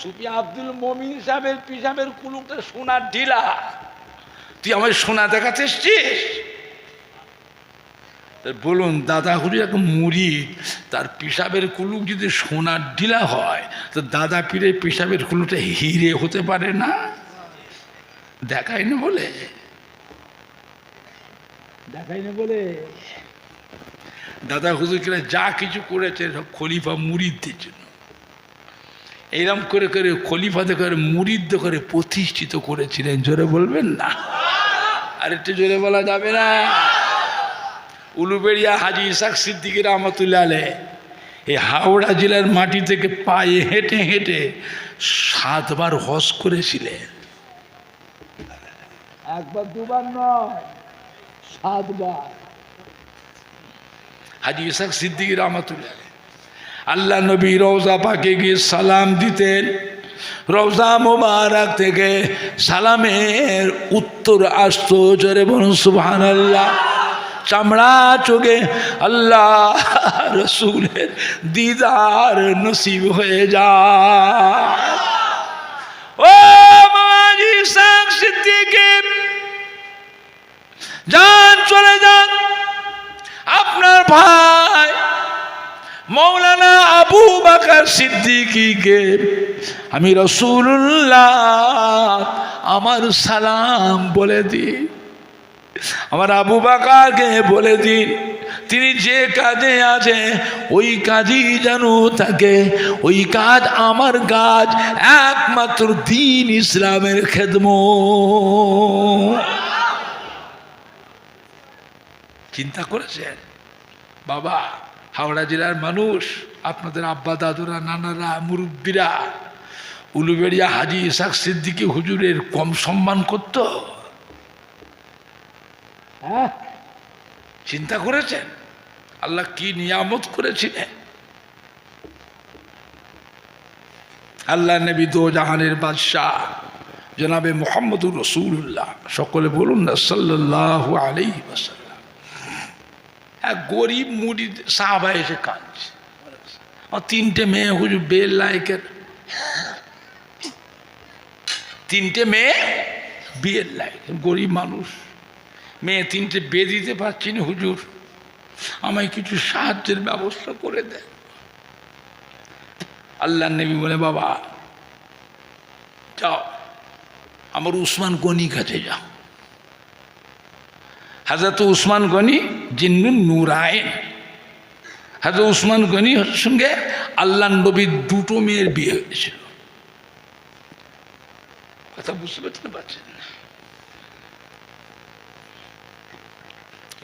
সুফি আব্দুল মমিন সাহেবের পিসাবের কুলুকটা সোনার ঢিলা, তুই আমার সোনা দেখাতে এসছিস? বলুন দাদা হুজুর এক মুরিদ, তার পিসাবের কুলুক যদি সোনার ঢিলা হয় তো দাদা পীরের পিসাবের কুলুকটা হিরে হতে পারে না? দেখাই না বলে, দেখাই না বলে দাদা হুজুর কিনা যা কিছু করেছে সব খলিফা মুরিদদের জন্য। এইরকম করে করে খলিফাতে করে মুরিদ করে প্রতিষ্ঠিত করেছিলেন। জোরে বলবেন না? আর একটু জোরে বলা যাবে না? উলুবেড়িয়া হাজি ইসাক সিদ্দিকী রহমতুল্লাহ আলাইহ এই হাওড়া জেলার মাটি থেকে পায়ে হেঁটে হেঁটে 7 বার হজ করেছিলেন। একবার দুবার নয়, 7 বার। হাজি ইসাক সিদ্দিকী রহমতুল্লাহ আলাইহ আল্লাহ নবী রওজা পাকে গিয়ে সালাম দিতেন। রওজা মোবারক থেকে সালামের উত্তর আসতো। জোরে বলুন সুবহানাল্লাহ। চামড়া চোখে আল্লাহ রসুলের দিদার নসিব হয়ে যায়। ও হাজি ইসাক সিদ্দিকী, যান চলে যান, আপনার ভাই মৌলানা আবু বকর সিদ্দিকীকে আমি রাসূলুল্লাহ আমার সালাম বলে দিই। আমার আবু বকরকে বলে দিন, তিনি যে কাজে আছে ওই কাজই যেন থাকে। ওই কাজ আমার কাজ, একমাত্র দ্বীন ইসলামের খেদমত। চিন্তা করেছেন বাবা? হাওড়া জেলার মানুষ, আপনাদের আব্বা দাদুরা নানারা মুরব্বীরা উলুবেড়িয়া হাজি ইসাক সিদ্দিকী হুজুরের কম সম্মান করত? হ্যাঁ, চিন্তা করেছেন আল্লাহ কি নিয়ামত করেছিলেন? আল্লাহ নবী দো জাহানের বাদশাহ জনাবে মুহাম্মদুর রাসূলুল্লাহ, সকলে বলুন না সাল্লাল্লাহু আলাইহি ওয়াসাল্লাম। এক গরিব মুরিদ সাহাবা এসে কাঁদছে, আর 3টে মেয়ে হুজুর বেল লায়কের, 3টে মেয়ে বিয়ের লায়ক, গরিব মানুষ, মেয়ে 3টে বিয়ে দিতে পারছি না হুজুর, আমায় কিছু সাহায্যের ব্যবস্থা করে দেন। আল্লাহ নবী বলে, বাবা যাও আমার উসমান গনি কাছে যাও। হযরত উসমান গনি জিন্নুন নূরাইন, হযরত উসমান গনির সঙ্গে আল্লাহ নবীর 2টো মেয়ের বিয়ে হয়েছিল। কথা বুঝতে পারছেন?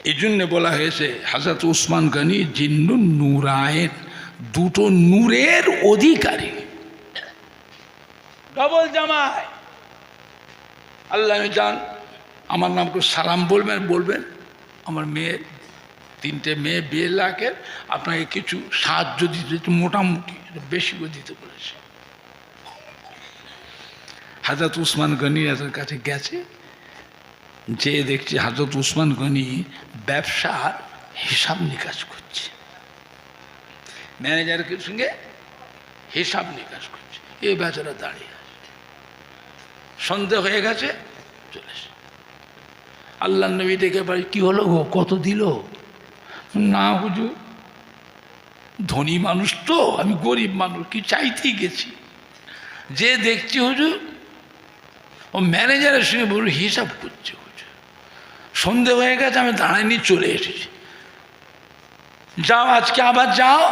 এই জন্য বলা হয়েছে হযরত উসমান গনি জিন্নুন নূরাইন, 2টো নূরের অধিকারী। ডবল জামাই, আল্লাহ যান, আমার নাম করে সালাম বলবেন আমার মেয়ে, 3টে মেয়ে বিয়ে লাখের, আপনাকে কিছু সাহায্য দিতে, একটু মোটামুটি বেশি করে দিতে বলেছে। হযরত উসমান গনি এদের কাছে গেছে, যে দেখছি হযরত উসমান গনি ব্যবসার হিসাব নিকাশ করছে, ম্যানেজারের সঙ্গে হিসাব নিকাশ করছে। এই বেচারা দাঁড়িয়ে আছে, সন্দেহ হয়ে গেছে, চলে এসে আল্লাহ নবী ডেকে পারি, কি হলো গো, কত দিল? না হুজুর, ধনী মানুষ তো, আমি গরিব মানুষ, কি চাইতেই গেছি, যে দেখছি হুজুর ও ম্যানেজারের সঙ্গে বলুন হিসাব করছে। হুজুর সন্দেহ হয়ে গেছে, আমি দাঁড়াইনি, চলে এসেছি। যাও, আজকে আবার যাও।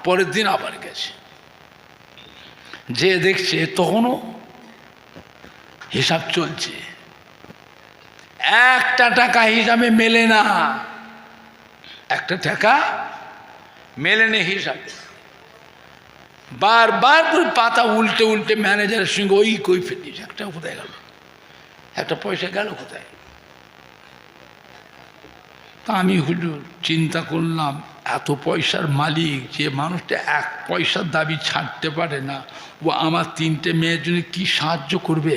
পরের দিন আবার গেছে, যে দেখছে তখনও হিসাব চলছে, একটা টাকা হিসাবে মেলে না, একটা টাকা মেলে নেই হিসাবে। বারবার করে পাতা উল্টে উল্টে ম্যানেজারের সঙ্গে ওই কই ফেলিস, একটা কোথায় গেল, একটা পয়সা গেল কোথায়? তা আমি হুজুর চিন্তা করলাম, এত পয়সার মালিক যে মানুষটা 1 পয়সার দাবি ছাড়তে পারে না, ও আমার 3টে মেয়ের জন্য কি সাহায্য করবে,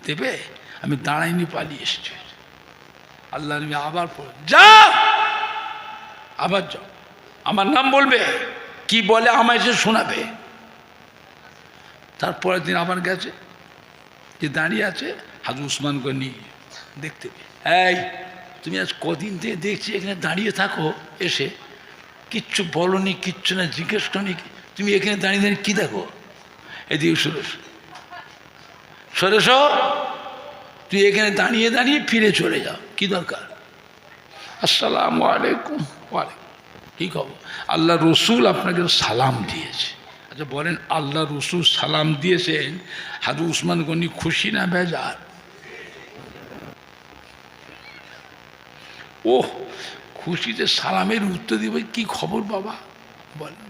দেবে? আমি দাঁড়াইনি, পালিয়ে এসছি। আল্লাহ নবী আবার পড়ে, যা, আবার যাও, আমার নাম বলবে, কি বলে আমায় এসে শোনাবে। তারপরের দিন আবার গেছে, যে দাঁড়িয়ে আছে হযরত উসমান গনি দেখতে পেয়ে, এই তুমি আজ কদিন থেকে দেখছি এখানে দাঁড়িয়ে থাকো, এসে কিচ্ছু বলনি, কিচ্ছু না, জিজ্ঞেস করনি, তুমি এখানে দাঁড়িয়ে দাঁড়িয়ে কী দেখো? এদিকে সরেস, তুই এখানে দাঁড়িয়ে দাঁড়িয়ে ফিরে চলে যাও, কি দরকার? আসসালামু আলাইকুম। ওয়ালাইকুম, কী খবর? আল্লাহ রসুল আপনাকে সালাম দিয়েছে। আচ্ছা বলেন, আল্লাহ রসুল সালাম দিয়েছেন, হযরত উসমান গনি খুশি না বেজার? ওহ, খুশিতে সালামের উত্তর দিবে, কি খবর বাবা, বলেন।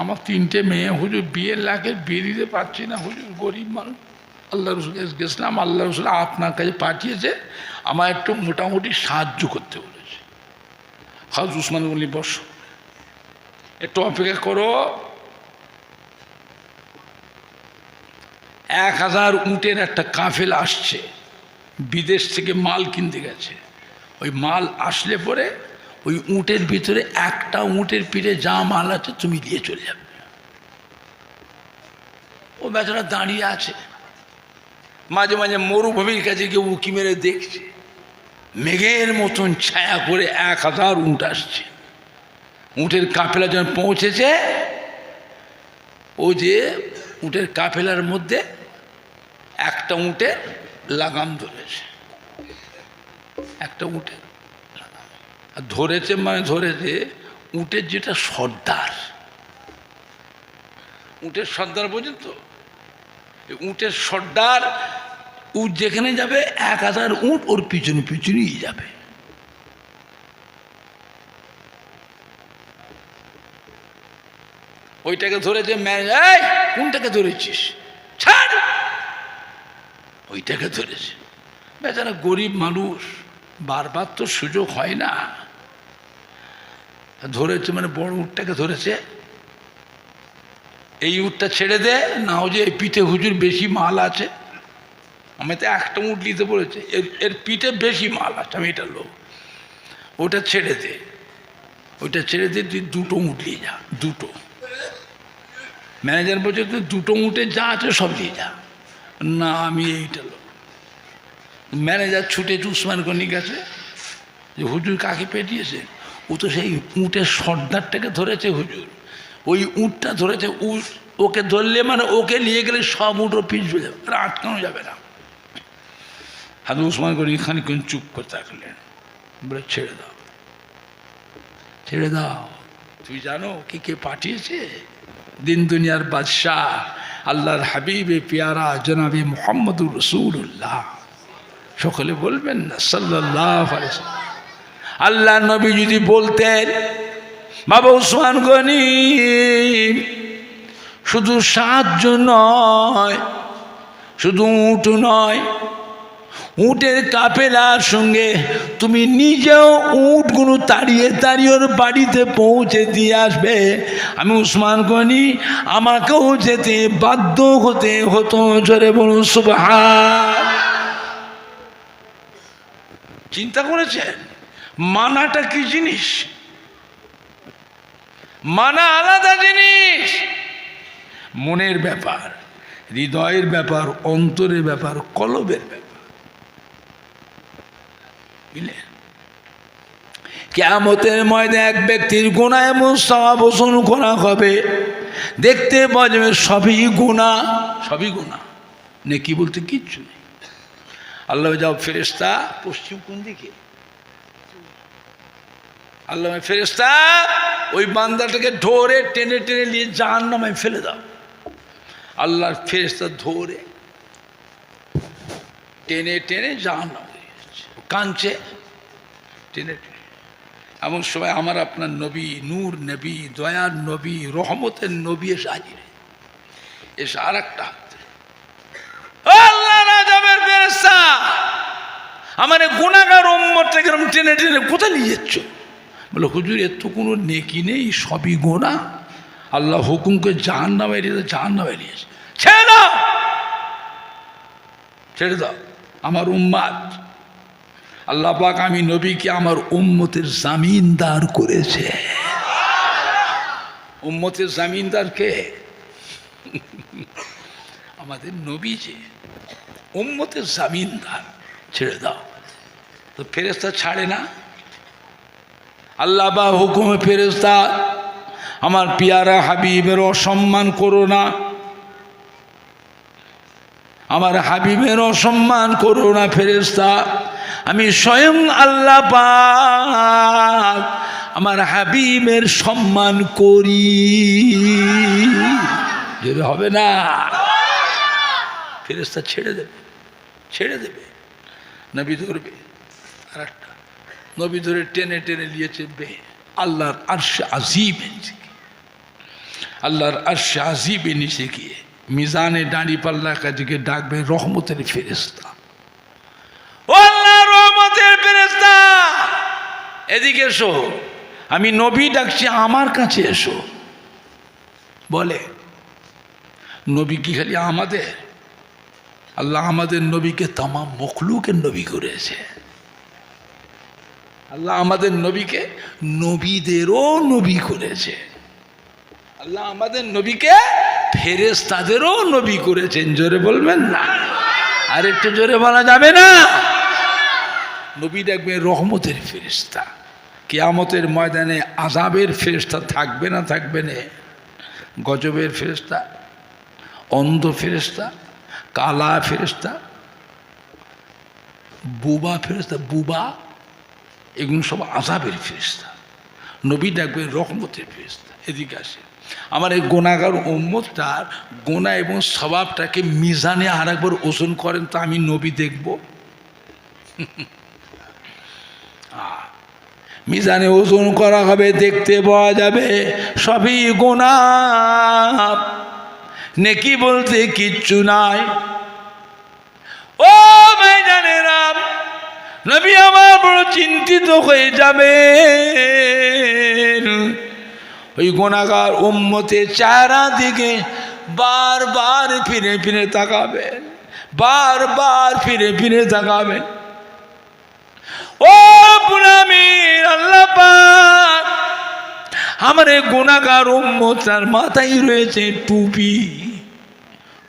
আমার 3টে মেয়ে হুজুর বিয়ের লাখের, বিয়ে দিতে পারছি না হুজুর, গরিব মানুষ। আল্লাহ রসুল গেছিলাম, আল্লাহ রসুল আপনার কাছে পাঠিয়েছে, আমার একটু মোটামুটি সাহায্য করতে বলেছে। হযরত উসমান বললি, বসো, একটু অপেক্ষা করো। 1000 উটের একটা কাফেলা আসছে, বিদেশ থেকে মাল কিনতে গেছে। ওই মাল আসলে পরে ওই উটের ভিতরে একটা উটের পিঠে যা মাল আছে তুমি দিয়ে চলে যাবে। ও বেচারা দাঁড়িয়ে আছে, মাঝে মাঝে মরুভূমির কাছে গিয়ে উঁকি মেরে দেখছে, মেঘের মতন ছায়া করে 1000 উট আসছে। উটের কাফেলা যখন পৌঁছেছে, ও যে উটের কাফেলার মধ্যে একটা উটের লাগাম ধরেছে, একটা উটের ধরেছে, মানে ধরেছে উটের যেটা সর্দার, উটের সর্দার বোঝেন তো, উটের সর্দার, উট যেখানে যাবে 1000 উট ওর পিছনে পিছনেই যাবে। ওইটাকে ধরেছে ম্যানেজার, এই কোনটাকে ধরেছিস, ছাড়, ওইটাকে ধরেছে। বেচারা গরিব মানুষ, বারবার তো সুযোগ হয় না, ধরেছে মানে বড় উটটাকে ধরেছে। এই উটটা ছেড়ে দে, না ও যে এই পিঠে হুজুর বেশি মাল আছে, আমি তো একটা উট নিতে বলেছে, এর পিঠে বেশি মাল আছে, আমি এটা লোক, ওটা ছেড়ে দে, ওইটা ছেড়ে দে, তুই 2টো উট নিয়ে যা, 2টো। ম্যানেজার বলছে তুই 2টো উটে যা আছে সব নিয়ে যা, না আমি এইটা লোক। ম্যানেজার ছুটে উসমান গনি গেছে, যে হুজুর কাকে পেটিয়েছে? ও তো সেই উটের সর্দারটাকে ধরেছে হুজুর, ওই উটটা ধরেছে, ওকে ধরলে মানে ওকে নিয়ে গেলে সব উট ও পিছবে যাবে, আর আটকানো যাবে না। হযরত উসমান গনি খানিকক্ষণ চুপ করে থাকলেন, বলে ছেড়ে দাও, ছেড়ে দাও, তুই জানো কি কে পাঠিয়েছে? দিন দুনিয়ার বাদশাহ, আল্লাহর হাবিবে পিয়ারা জনাবে মুহাম্মদুর রাসূলুল্লাহ। সকলে বলবেন না সাল্লাল্লাহু আলাইহি ওয়াসাল্লাম। আল্লাহ নবী যদি বলতেন বাবা উসমান গনি শুধু সাহায্য নয়, শুধু উট নয়, উটের কাফেলার সঙ্গে তুমি নিজেও উটগুলো তাড়িয়ে তাড়িয়ে ওর বাড়িতে পৌঁছে দিয়ে আসবে। আমি উসমান গনি আমাকেও যেতে বাধ্য হতে হতো। জোরে বলুন সুবহান। চিন্তা করেছেন মানাটা কি জিনিস? মানা আলাদা জিনিস, মনের ব্যাপার, হৃদয়ের ব্যাপার, অন্তরের ব্যাপার, কলবের ব্যাপার। কিয়ামতের ময়দানে এক ব্যক্তির গুনাহ এবং সওয়াব ওজন করা হবে। দেখতে পাওয়া যাবে সবই গুনাহ, সবই গুনাহ, নেকি বলতে কিচ্ছু নেই। আল্লাহ যাও ফেরেশতা পশ্চিম কোন দিকে? আল্লাহ ফেরেশতা ওই বান্দাটাকে ধরে টেনে টেনে নিয়ে জাহান্নামে ফেলে দাও। আল্লাহর ফেরেশতা ধরে টেনে টেনে জাহান্নামে কাঁদছে, টেনে টেনে। এমন সময় আমার আপনার নবী, নূর নবী, দয়ার নবী, রহমতের নবী এসে হাজির, এসে আর একটা হাত, আল্লাহ রাজাবের ফেরেশতা আমার গুনাহগার উম্মতটাকে এরকম টেনে টেনে কোথায় নিয়ে যাচ্ছ? বলে হুজুর এর তো কোনো নেকি নেই, সবই গোনা। আল্লাহ হুকুম করে জাহান্নামে নিয়ে, জাহান্নামে নিয়েছে। ছেড়ে দাও, ছেড়ে দাও আমার উম্মত। আল্লাহ পাক আমি নবীকে আমার উম্মতের জামিনদার করেছে। উম্মতের জামিনদার কে? আমাদের নবী যে উম্মতের জামিনদার। ছেড়ে দাও। তো ফেরেশতা ছাড়ে না। আল্লাহ বা হুকুমে ফেরেশতা আমার পিয়ারা হাবিবের অসম্মান করো না, আমার হাবিবের অসম্মান করো না ফেরেশতা। আমি স্বয়ং আল্লাহ পাক আমার হাবিবের সম্মান করি। যদি হবে না ফেরেশতা ছেড়ে দেবে, ছেড়ে দেবে। নবী ধরবে, আর একটা নবী ধরে টেনে টেনে নিয়েছে বে আল্লাহর আরশে আজিম, আল্লাহর আরশে আজিবে নিচে গিয়ে মিজানে দাঁড়ি পাল্লার কাছে ডাকবে রহমতের ফেরেশতা, ও আল্লাহ রহমতের ফেরেশতা এদিকে এসো। আমি নবী ডাকছি, আমার কাছে এসো। বলে নবী কি খালি আমাদের? আল্লাহ আমাদের নবীকে তামাম মখলুকের নবী করেছে। আল্লাহ আমাদের নবীকে নবীদেরও নবী করেছে। আল্লাহ আমাদের নবীকে ফেরেশতাদেরও নবী করেছেন। জোরে বলবেন না? আর একটু জোরে বলা যাবে না? নবী ডাকবে রহমতের ফেরেশতা। কিয়ামতের ময়দানে আযাবের ফেরেশতা থাকবে না? থাকবে না। গজবের ফেরেশতা, অন্ধ ফেরেশতা, কালা ফেরেশতা, বুবা ফেরেশতা, বুবা, এগুলো সব আযাবের ফেরেশতা। নবী ডাকবে রহমতের ফেরেশতা। এদিকে আসে আমার এই গুনাহগার উম্মতটার গুনাহ এবং সওয়াবটাকে মিজানে আর একবার ওজন করেন তো আমি নবী দেখব। মিজানে ওজন করা হবে, দেখতে পাওয়া যাবে সবই গুনাহ, নেকি বলতে কিচ্ছু নাই। ও ভাইজানেরা, নবী আমার বড় চিন্তিত হয়ে যাবে। ওই গুনাহগার উম্মতের চেহারা দিকে বারবার ফিরে ফিরে তাকাবেন, বারবার ফিরে ফিরে তাকাবেন। ও পুনামির আল্লাহ পাক আমার এই গুনাহগার উম্মতের মাথায় রয়েছে টুপি।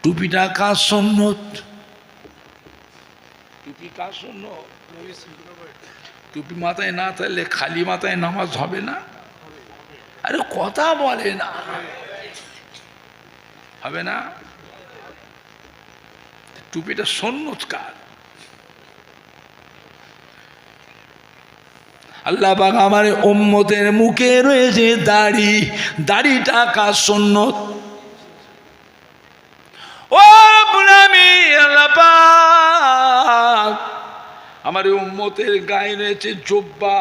টুপিটা কার সুন্নত? টুপি কার সুন্নত? টুপি মাথায় না থাকলে খালি মাথায় নামাজ হবে না। আরে কথা বলে না, হবে না? টুপিটা সুন্নত কার? আল্লাহ পাক আমার উম্মতের মুখে রয়েছে দাড়ি। দাড়িটা কার সুন্নত? ও বুলামি আল্লাহ পাক আমার উম্মতের গায়ে রয়েছে জুব্বা।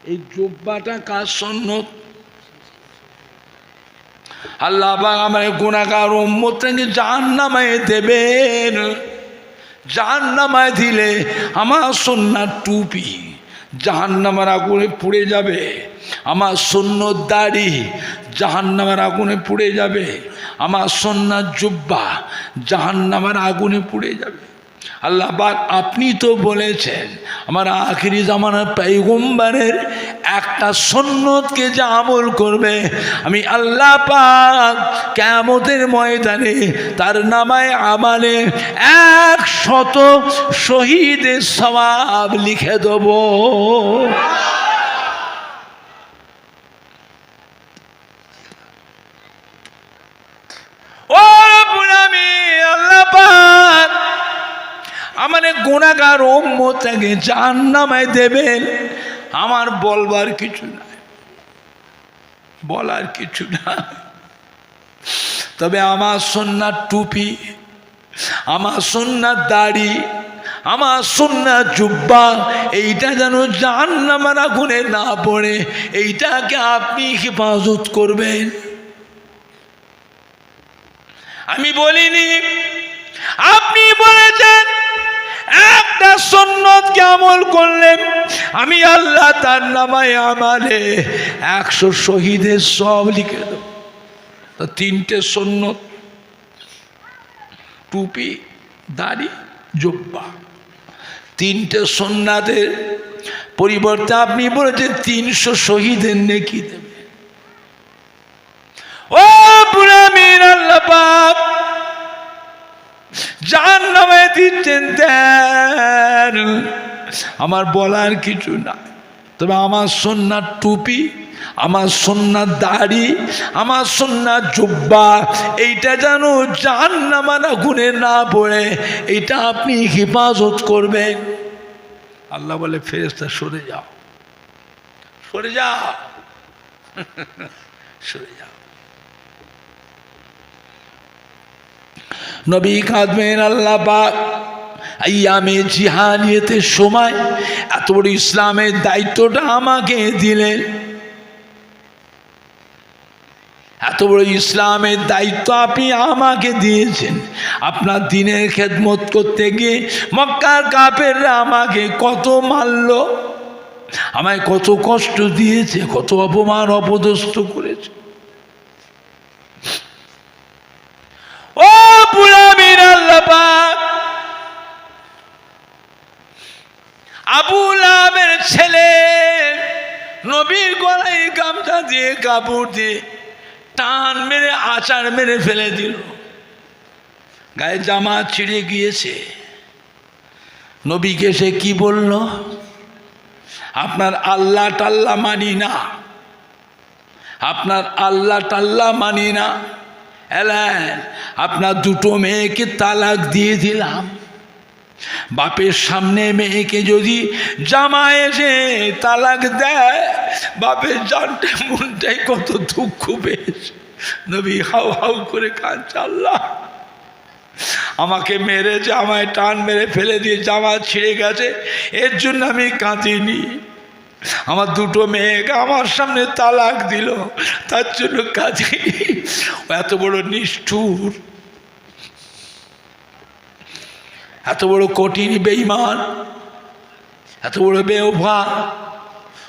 এই জুব্বাটা কার সুন্নত? আল্লাহ পাক আমার গুনাহগার উম্মতকে জাহান্নামে দেবেন। জাহান্নামায় দিলে আমার সুন্নাত টুপি জাহান্নামের আগুনে পুড়ে যাবে, আমার সুন্নত দাড়ি জাহান্নামের আগুনে পুড়ে যাবে, আমার সুন্নাত জুব্বা জাহান্নামের আগুনে পুড়ে যাবে। আল্লাহ পাক আপনি তো বলেছেন আমার আখিরি জামানার পয়গম্বরের একটা সুন্নতকে যে আমল করবে আমি আল্লাহ পাক কিয়ামতের ময়দানে তার নামায় আমালে 100 শহীদের সওয়াব লিখে দেব। ও বুড়ামি আল্লাহ পাক আমার গুনাহগার উম্মতকে জাহান্নামে দেবেন। আমার বলবার কিছু নাই, বলার কিছু না, তবে আমার সুন্নাত টুপি, আমার সুন্নাত দাড়ি, আমার সুন্নাত জুব্বা এইটা যেন জাহান্নামের আগুনে না পড়ে এইটাকে আপনি হেফাজত করবেন। আমি বলিনি, আপনি বলেছেন একটা সুন্নতকে আমল করলেন আমি আল্লাহ তার নামায় আমালে 100 শহীদের সব লিখে দেব। তো 3টে সুন্নত টুপি দাড়ি জুব্বা, 3টে সুন্নাতের পরিবর্তে আপনি বলেছেন 300 শহীদের নেকি দেবে। ও বুড়া মীর আল্লাহ পাক জাহান্নামে দিচ্ছেন দেন। আমার বলার কিছু না, তবে আমার সুন্নাত টুপি, আমার সুন্নাত দাড়ি, আমার সুন্নাত জুব্বা এইটা যেন জাহান্নামের আগুনে না পড়ে এইটা আপনি হেফাজত করবেন। আল্লাহ বলে ফেরেশতা সরে যাও, সরে যাও, সরে যাও। নবী কাঁদবেন আল্লাহ পাক আইয়ামে জিহাদিয়াতের সময় এত বড় ইসলামের দায়িত্বটা আমাকে দিলেন, এত বড় ইসলামের দায়িত্ব আপনি আমাকে দিয়েছেন। আপনার দ্বীনের খেদমত করতে গিয়ে মক্কার কাফেররা আমাকে কত মারলো, আমায় কত কষ্ট দিয়েছে, কত অপমান অপদস্থ করেছে। ও বুড়া মীর আল্লাহ পাক আবু লাহাবের ছেলে নবীর গলায় গামছা দিয়ে কাপড় দিয়ে টান মেরে আচার মেরে ফেলে দিল, গায়ে জামা ছিঁড়ে গিয়েছে। নবীকে সে কি বলল? আপনার আল্লাহ টাল্লা মানি না, আপনার আল্লাহ টাল্লা মানি না, এলেন আপনার 2টো মেয়েকে তালাক দিয়ে দিলাম। বাপের সামনে মেয়েকে যদি জামা এসে তালাক দেয় বাপের জানটাই মনটাই কত দুঃখ পেয়েছে। নবী হাউ হাউ করে কাঁদছে, আল্লাহ আমাকে মেরে জামায় টান মেরে ফেলে দিয়ে জামা ছিঁড়ে গেছে, এর জন্য আমি কাঁদিনি। আমার 2টো মেয়েকে আমার সামনে তালাক দিল, তার জন্য কাঁদিনি। এত বড় নিষ্ঠুর, এত বড় কঠিন বেঈমান, এত বড় বেওফা।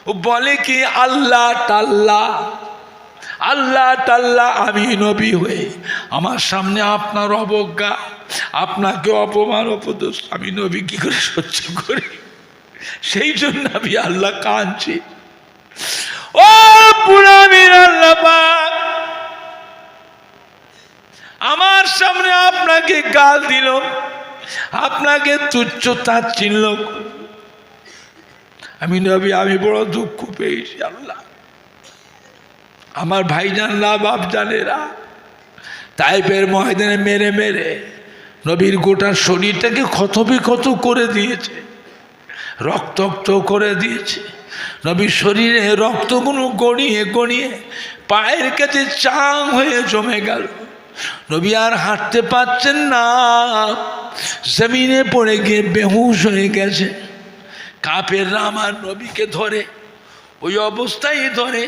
ও বলে কি আল্লাহ টাল্লা, আল্লাহ টাল্লা। আমি নবী হয়ে আমার সামনে আপনার অবজ্ঞা, আপনাকে অপমান অপদস্থ আমি নবী কি করে সহ্য করি? সেই জন্য আমি আল্লাহ কাঁদছি। ও বুড়া মীর আল্লাহ পাক আমার সামনে আপনাকে গাল দিল, আপনাকে তুচ্ছ তাচ্ছিল্য, আমি নবী আমি বড় দুঃখ পেয়েছি। আল্লাহ আমার ভাইজানরা বাপজানেরা তাইফের ময়দানে মেরে মেরে নবীর গোটা শরীরটাকে ক্ষতবিক্ষত করে দিয়েছে, রক্তাক্ত করে দিয়েছে। নবীর শরীরে রক্তগুলো গড়িয়ে গড়িয়ে পায়ের কাছে চাং হয়ে জমে গেল। নবী আর হাঁটতে পারছেন না, জমিনে পড়ে গিয়ে বেহুশ হয়ে গেছে। কাফেররা আমার নবীকে ধরে ওই অবস্থায় ধরে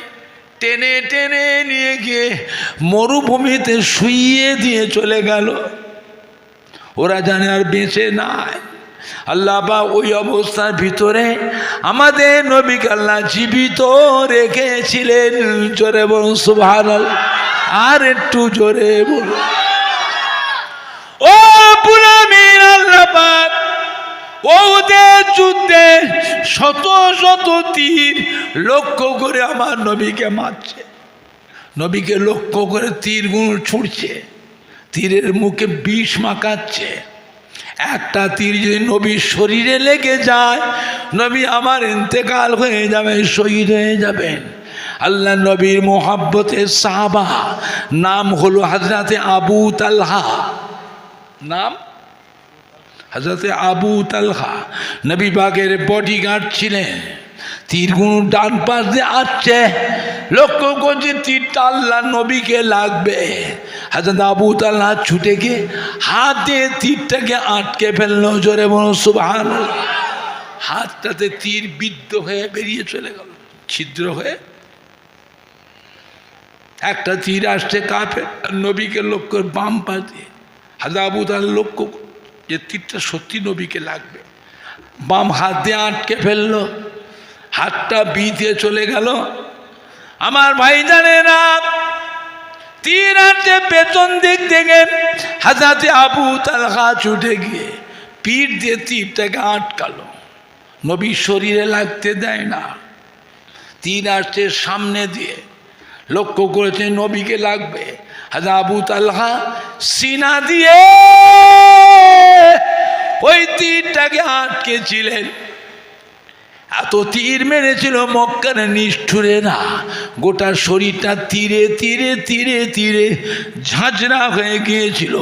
টেনে টেনে নিয়ে গিয়ে মরুভূমিতে শুইয়ে দিয়ে চলে গেল। ওরা জানে আর বেঁচে নাই। আল্লাহ পাক ওই অবস্থার ভিতরে আমাদের নবীকে আল্লাহ জীবিত রেখেছিলেন। জোরে বলুন সুবহানাল্লাহ। আর একটু জোরে বলুন। ও পুরামিন, আল্লাহ পাক ওদের যুদ্ধে শত শত তীর লক্ষ্য করে আমার নবীকে মারছে। নবীকে লক্ষ্য করে তীরগুলো ছুটছে, তীরের মুখে বিষ মাখাচ্ছে। একটা তীর যদি নবীর শরীরে লেগে যায়, নবী আমার ইন্তেকাল হয়ে যাবে, শহীদ হয়ে যাবেন। আল্লাহ নবীর মোহাব্বতের সাহাবা নাম হলো হযরতে আবু তালহা। নাম হযরতে আবু তালহা নবী পাকের বডিগার্ড ছিলেন। তীরগুলো ডান পাশ দিয়ে আসছে, লক্ষ্য করছে তীরটা আল্লাহ নবীকে লাগবে। হযরত আবু তালহা ছুটে গিয়ে হাত দিয়ে তীরটাকে আটকে ফেললো। জোরে বলো সুবহানাল্লাহ। হাতটাতে তীর বিদ্ধ হয়ে বেরিয়ে চলে গেল, ছিদ্র হয়ে। একটা তীর আসছে কাফের নবীকে লক্ষ্য বাম পা দিয়ে। হযরত আবু তালহা লক্ষ্য যে তীরটা সত্যি নবীকে লাগবে, বাম হাত দিয়ে আটকে ফেললো, হাতটা বিঁধে চলে গেল। আমার ভাই জানে না, তীর আসছে পেছন দিক থেকে। হযরতে আবু তালহা ছুটে গিয়ে পিঠ দিয়ে তীরটাকে আটকালো, নবীর শরীরে লাগতে দেয় না। তীর আসছে সামনে দিয়ে, লক্ষ্য করেছে নবীকে লাগবে। হযরত আবু তালহা সিনা দিয়ে ওই তীরটাকে আটকেছিলেন। এত তীর মেরেছিল মক্কার নিষ্ঠুরেরা, গোটা শরীরটা তীরে তীরে তীরে তীরে ঝাঁঝরা হয়ে গিয়েছিল।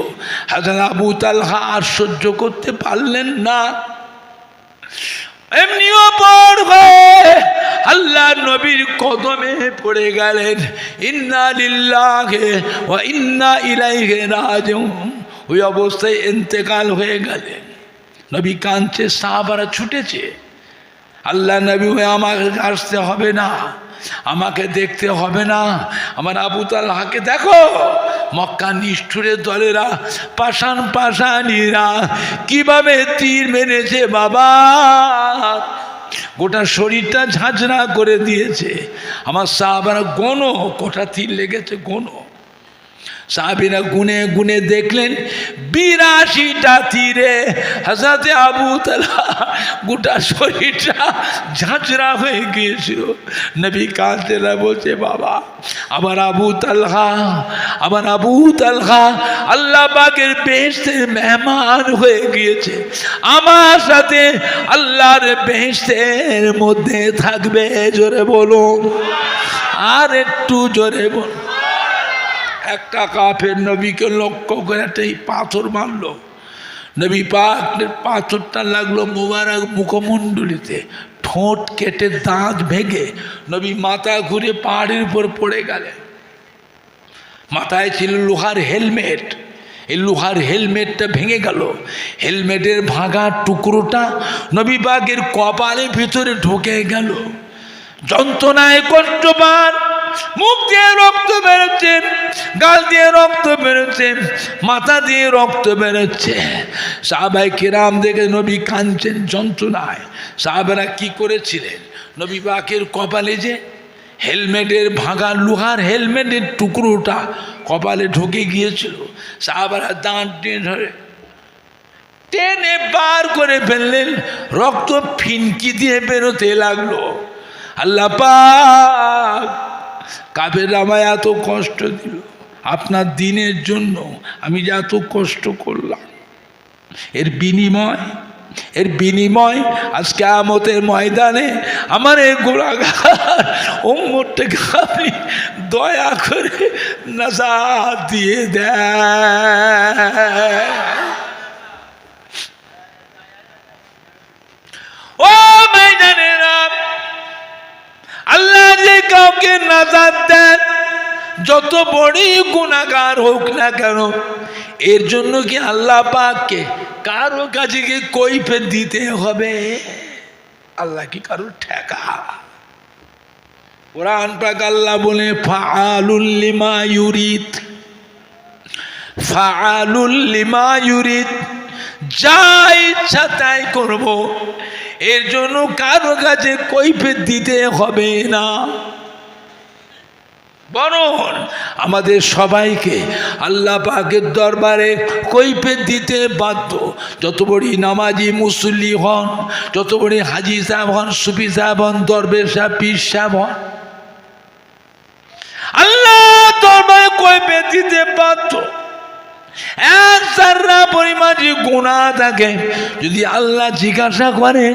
হযরত আবু তালহা আর সহ্য করতে পারলেন না, এমনিও পর হয়ে আল্লাহ নবীর কদমে পড়ে গেলেন। ইন্না লিল্লাহি ওয়া ইন্না ইলাইহি রাজিউন। ওই অবস্থায় ইন্তেকাল হয়ে গেলেন। নবী কাঁদছে, সাহাবারা ছুটেছে। আল্লাহ নবী হয়ে আমাকে আসতে হবে না, আমাকে দেখতে হবে না, আমার আবু তালহাকে দেখো। মক্কা নিষ্ঠুরের দলেরা, পাষাণ পাষাণীরা কিভাবে তীর মেরেছে বাবা, গোটা শরীরটা ঝাঁঝরা করে দিয়েছে। আমার সাহাবারা গোনো কটা তীর লেগেছে, গোনো। সাহাবীরা গুনে গুনে দেখলেন ৮২টা তীরে হযরতে আবু তালহা গোটা শরীরটা ঝাঁঝরা হয়ে গিয়েছিল। নবী কাঁদতে বলছে বাবা, আবার আবু তালহা, আবার আবু তালহা আল্লাহ পাকের বেহেশতের মেহমান হয়ে গিয়েছে, আমার সাথে আল্লাহর বেহেশতের মধ্যে থাকবে। জোরে বলুন, আর একটু জোরে বলুন। একটা কাফের নবীকে লক্ষ্য করে একটা পাথর মারল। নবী পাক পাথরটা লাগলো মুবারক মুখমণ্ডলিতে, ঠোঁট কেটে দাঁত ভেঙে নবী মাথা ঘুরে পাহাড়ের উপর পড়ে গেলেন। মাথায় ছিল লোহার হেলমেট, এই লোহার হেলমেটটা ভেঙে গেল। হেলমেটের ভাঙা টুকরোটা নবী পাকের কপালের ভিতরে ঢুকে গেল। যন্ত্রণায় কষ্ট পান, মুখ দিয়ে রক্ত বেরোচ্ছে, গাল দিয়ে রক্ত বেরোচ্ছে, মাথা দিয়ে রক্ত বেরোচ্ছে। সাহাবায়ে কেরাম দেখে নবী কাঁদছেন যন্ত্রণায়। সাহাবারা কি করেছিলেন, নবী পাকের কপালে যে হেলমেটের ভাঙা লোহার হেলমেটের টুকরোটা কপালে ঢুকে গিয়েছিল, সাহাবারা দাঁত দিয়ে ধরে টেনে বার করে ফেললেন। রক্ত ফিনকি দিয়ে বেরোতে লাগলো। আল্লাহ পাক কাফেররা আমায় এত কষ্ট দিল, আপনার দিনের জন্য আমি যে এত কষ্ট করলাম, এর বিনিময় আজ কিয়ামতের ময়দানে আমার এই গুনাহগার উম্মতটাকে আপনি দয়া করে নাজাত দিয়ে দেন। ও ভাইজানেরা, আল্লাহ যে কাউকে নাজাত দেন, যত বড়ই গুনাহগার হোক না কেন, এর জন্য কি আল্লাহ পাককে কারো কাছে কি কৈফিয়ত দিতে হবে? আল্লাহ কি কারোর ঠেকা? কোরআন পাক আল্লাহ বলে ফাআলুল লিমা ইউরিদ, ফাআলুল লিমা ইউরিদ, যা ইচ্ছা তাই করব, এর জন্য কারো কাছে কৈফিয়ত দিতে হবে না। বরং আমাদের সবাইকে আল্লাহ পাকের দরবারে কৈফিয়ত দিতে বাধ্য। যত বড়ই নামাজি মুসল্লি হন, যত বড়ই হাজি সাহেব হন, সুফি সাহেব হন, দরবেশ সাহেব, পীর সাহেব হন, আল্লাহ দরবারে কৈফিয়ত দিতে বাধ্য। এক জাররা পরিমাণ যে গুনাহ থাকে, যদি আল্লাহ জিজ্ঞাসা করেন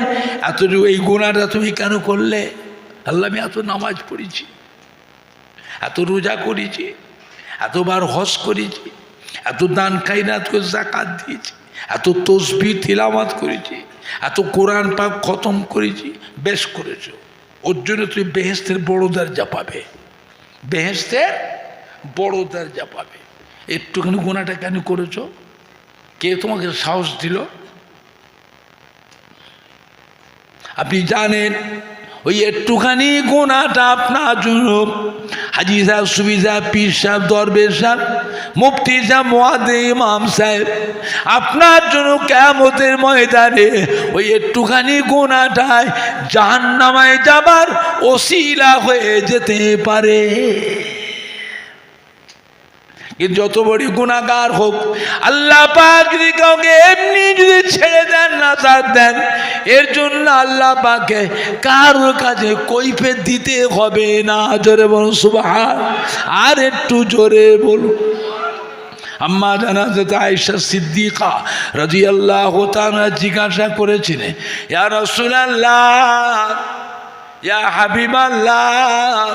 এতটুকু এই গুনাহটা তুমি কেন করলে, আল্লাহ আমি এত নামাজ পড়েছি, এত রোজা করেছি, এতবার হজ করেছি, এত দান খায়রাত করে যাকাত দিয়েছি, এত তসবিহ তিলাওয়াত করেছি, এত কোরআন পাক খতম করেছি, বেশ করেছো, ওর জন্য তুমি বেহেশতের বড় দরজা পাবে, বেহেশতের বড় দরজা পাবে। একটুখানি গুনাহটা কেন করেছো? কে তোমাকে সাহস দিল? আপনি জানেন ওই একটুখানি গুনাহটা আপনার জন্য হাজি সাহেব, সুফি সাহেব, পীর সাহেব, দরবেশ সাহেব, মুফতি সাহেব, মুয়াজ্জিন, ইমাম সাহেব, আপনার জন্য কিয়ামতের ময়দানে ওই একটুখানি গুনাহটাই জাহান্নামে যাবার ওসিলা হয়ে যেতে পারে। কিন্তু যত বড় গুনাহগার হোক, আল্লাহ পাক যদি কাউকে এমনি যদি ছেড়ে দেন, না ছাড় দেন, এর জন্য আল্লাহ পাকে কারোর কাছে কৈফিয়ত দিতে হবে না। জোরে বলুন সুবহান। আর একটু জোরে বলুন। আম্মা জানাত আয়েশা সিদ্দিকা রাদিয়াল্লাহু তাআলা জিজ্ঞাসা করেছিলেন, ইয়া রাসূলুল্লাহ, ইয়া হাবিবাল্লাহ,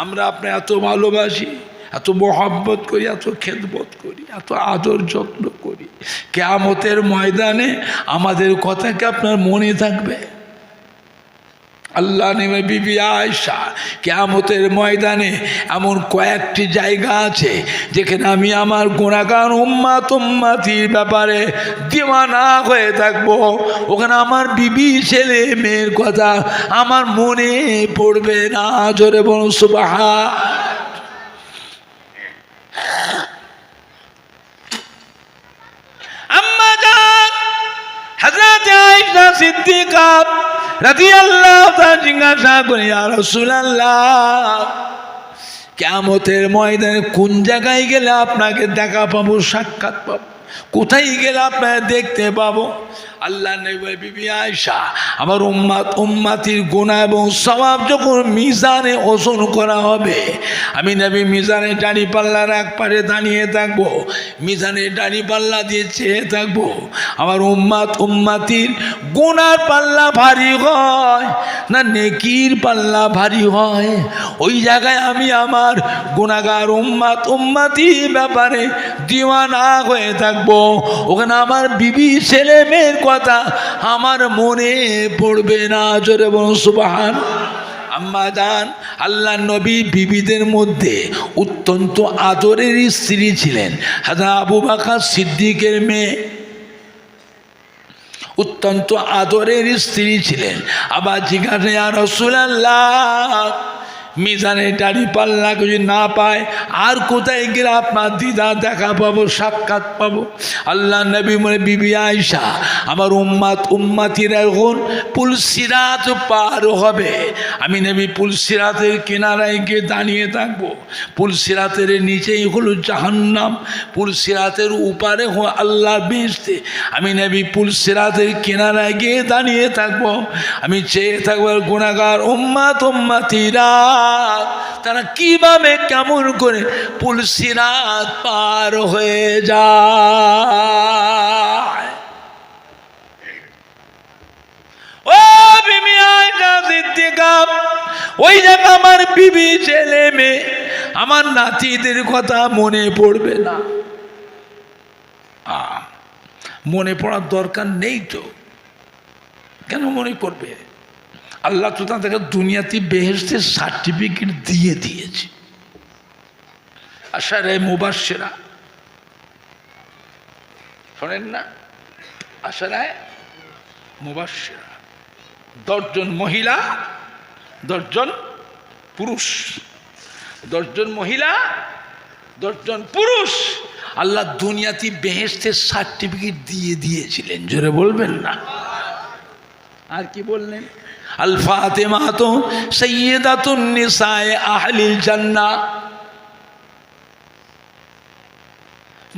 আমরা আপনি এত ভালোবাসি, এত মোহাব্বত করি, এত খেদমত করি, এত আদর যত্ন করি, কিয়ামতের ময়দানে আমাদের কথা কি আপনার মনে থাকবে? আল্লাহ নেমে বিবি আয়েশা, কিয়ামতের ময়দানে এমন কয়েকটি জায়গা আছে যেখানে আমি আমার গুনাহগার উম্মতির ব্যাপারে দিওয়ানা হয়ে থাকবো, ওখানে আমার বিবি ছেলে মেয়ের কথা আমার মনে পড়বে না। জোরে বলুন সুবহান। আম্মা জান হযরত আয়েশা সিদ্দিকা রাদিয়াল্লাহু তাআলা জিজ্ঞাসা করে, ইয়া রাসূলুল্লাহ, কিয়ামতের ময়দানে কোন জায়গায় গেলে আপনাকে দেখা পাবো, সাক্ষাৎ পাবো, কোথায় গেলে আপনাকে দেখতে পাবো? আল্লাহ নবী বিবি আয়েশা, আমার উম্মতির গুনাহ এবং সওয়াব যখন মিজানে ওজন করা হবে, আমি নবী মিজানে দাড়ি পাল্লার এক পারে দাঁড়িয়ে থাকবো, মিজানে দাড়ি পাল্লা দিয়ে চেয়ে থাকবো। আমার উম্মতির গুনার পাল্লা ভারী হয় না নেকির পাল্লা ভারী হয়, ওই জায়গায় আমি আমার গুনাহগার উম্মতির ব্যাপারে দিওয়ানা হয়ে থাকবো। ওখানে আমার বিবি ছেলে মেয়ের কথা আমার মনে পড়বে না। জোরে বলুন সুবহান। আম্মা জান, আল্লাহ নবী বিবিদের মধ্যে অত্যন্ত আদরের স্ত্রী ছিলেন হযরত আবু বকর সিদ্দিকের মেয়ে, অত্যন্ত আদরের স্ত্রী ছিলেন। আবার জিজ্ঞাসা, ইয়া রাসূলুল্লাহ, মিজানে দাড়ি পাল্লা যদি না পায় আর কোথায় গেলে আপনার দিদা দেখা পাবো, সাক্ষাৎ পাবো? আল্লাহ নবী বলে, বিবি আয়েশা, আমার উম্মতিরা এখন পুলসিরাত পার হবে, আমি নবী পুলসিরাতের কিনারায় গিয়ে দাঁড়িয়ে থাকবো। পুলসিরাতের নিচেই হলো জাহান্নাম, পুলসিরাতের উপরে হলো আল্লাহর বেহেশত। আমি নবী পুলসিরাতের কিনারায় গিয়ে দাঁড়িয়ে থাকবো, আমি চেয়ে থাকবো গুনাহগার উম্মতিরা তারা কিভাবে কেমন করে পুলসিরাত পার হয়ে যায়। ও বিবি আয়েশা সিদ্দিকা, ওই জায়গা আমার বিবি ছেলে মেয়ে আমার নাতিদের কথা মনে পড়বে না? মনে পড়ার দরকার নেই তো, কেন মনে পড়বে? আল্লাহ তো তাদেরকে দুনিয়াতে বেহেশতের সার্টিফিকেট দিয়ে দিয়েছে। আশারে মুবাশশিরা শোনেন না? আশারায় মুবাশশিরা, 10 জন মহিলা, 10 জন পুরুষ, 10 জন মহিলা, 10 জন পুরুষ। আল্লাহ দুনিয়াতে বেহেশতের সার্টিফিকেট দিয়ে দিয়েছিলেন, জোরে বলবেন না। আর কি বললেন? আল ফাতিমাতু সাইয়্যিদাতুন নিসায়ে আহলিল জান্নাহ।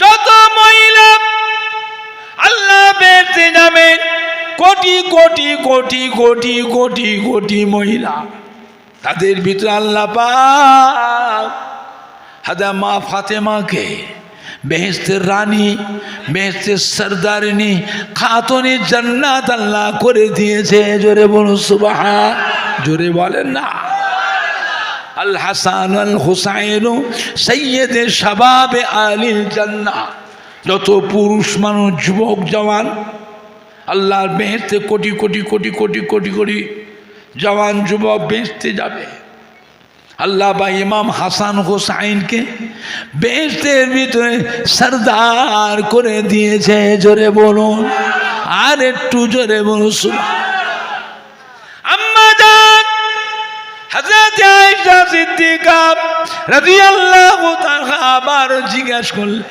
যত মহিলা আল্লাহ বেহেশতে যাবেন, কোটি কোটি কোটি কোটি কোটি কোটি মহিলা, তাদের ভিতরে আল্লাহ পাক হাদা মা ফাতেমাকে বেহেশতের রানী, বেহেশতের সরদারিনী, খাতুনে জান্নাত আল্লাহ করে দিয়েছে। জোরে বলুন সুবহান, জোরে বলেন না। আল হাসান আল হুসাইন সাইয়্যিদে শাবাবে আলিল জান্নাহ। যত পুরুষ মানুষ, যুবক জওয়ান, আল্লাহর বেহেশতে কোটি কোটি কোটি কোটি কোটি কোটি জওয়ান যুবক বেহেশতে যাবে। আল্লাহ বা ইমাম হাসান হুসাইনকে বেহেশতের ভিতরে সরদার করে দিয়েছে। জোরে বলুন, আর একটু জোরে বলুন সুবহানাল্লাহ। আম্মা জান হযরত আয়েশা সিদ্দিকা রাদিয়াল্লাহু তাআলা আবার জিজ্ঞাসা করলেন,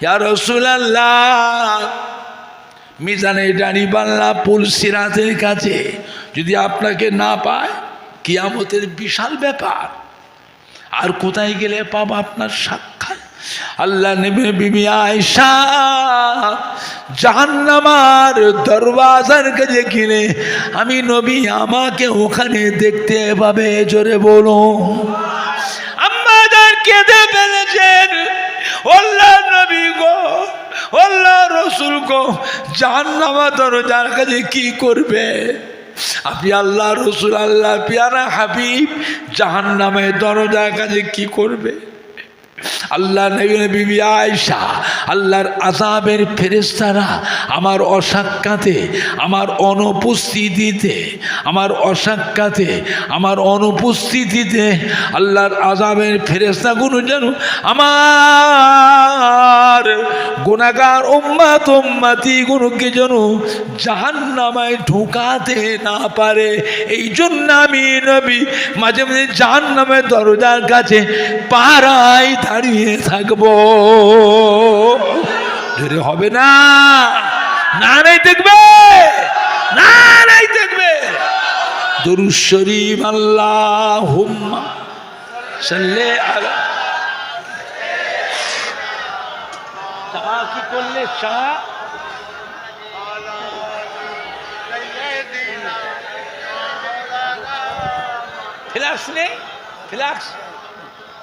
ইয়া রাসূলুল্লাহ, মিজানে দাঁড়িপাল্লা পুল সিরাতের কাছে যদি আপনাকে না পায়, কিয়ামতের বিশাল ব্যাপার, আর কোথায় গেলে পাবো আপনার সাক্ষাৎ? আল্লাহ নবী বিবি আয়েশা জাহান্নামের দরওয়াজার কাছে গিয়ে আমি নবী আমাকে ওখানে দেখতে পাবে। জোরে বলো। আম্মা জান কেঁদে ফেলেছেন, আল্লাহ নবী গো, আল্লাহ রসুল গো, জাহান্নামের দরজার কাছে কি করবে? আপনি আল্লাহ রসুল, আল্লাহ পিয়ারা হাবিব জাহান্নামের দরজার কাছে কি করবে? আল্লাহ নবী বিবি আয়েশা, আল্লাহর আযাবের ফেরেশতারা আমার অসাক্ষাতে, আমার অনুপস্থিতিতে, আমার অসাক্ষাতে, আমার অনুপস্থিতিতে আল্লাহর আযাবের ফেরেশতাগুলো যেন আমার গুনাহগার উম্মত উম্মতিগুলোকে যেন জাহান্নামে ঢোকাতে না পারে। এই জন্য আমি নবী মাঝে মাঝে জাহান্নামের দরজার কাছে পাড়ায় দাঁড়িয়ে থাকবো। ধরে হবে না, না নাই দেখবে, না নাই দেখবে। দুরূদ শরীফ আল্লাহুম্মা সাল্লি আলা। চা কি করলে? চা ফ্লাক্স নেই, ফ্লাক্স।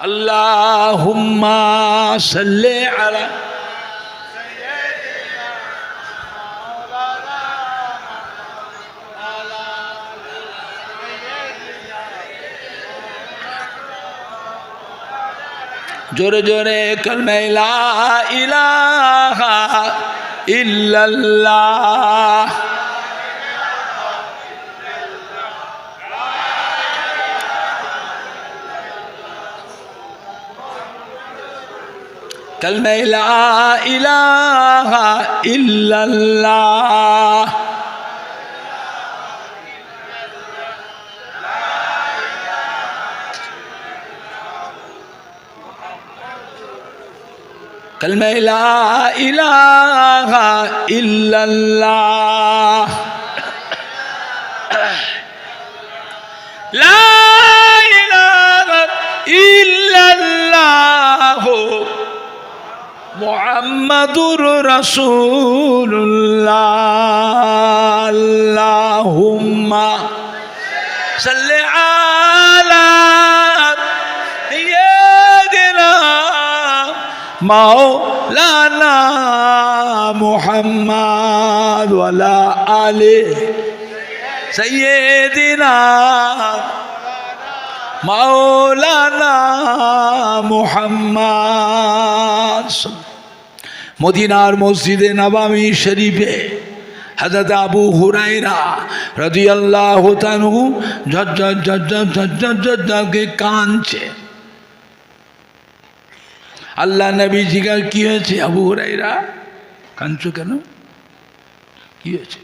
আল্লাহুম্মা সাল্লি আলা জোরে জোরে কালমা লা ইলাহা ইল্লাল্লাহ। কালমা লা ইলাহা ইল্লাল্লাহ। কালমা লা ইলাহা ইল্লাল্লাহ। লা ইলাহা ইল্লাল্লাহ মুহাম্মাদুর রাসূলুল্লাহ। আল্লাহুম্মা সাল্লি আলা সাইয়্যিদিনা মাওলানা মুহাম্মাদ ওয়া আলা আলি সাইয়্যিদিনা মাওলানা মুহাম্মাদ। মদিনার মসজিদে নববী শরীফে হযরত আবু হুরায়রা রাদিয়াল্লাহু তাআলা ঝরঝর কাঁদছে। আল্লাহ নবী জিজ্ঞাসা, কি হয়েছে আবু হুরায়রা, কাঁদছো কেন? কি হয়েছে?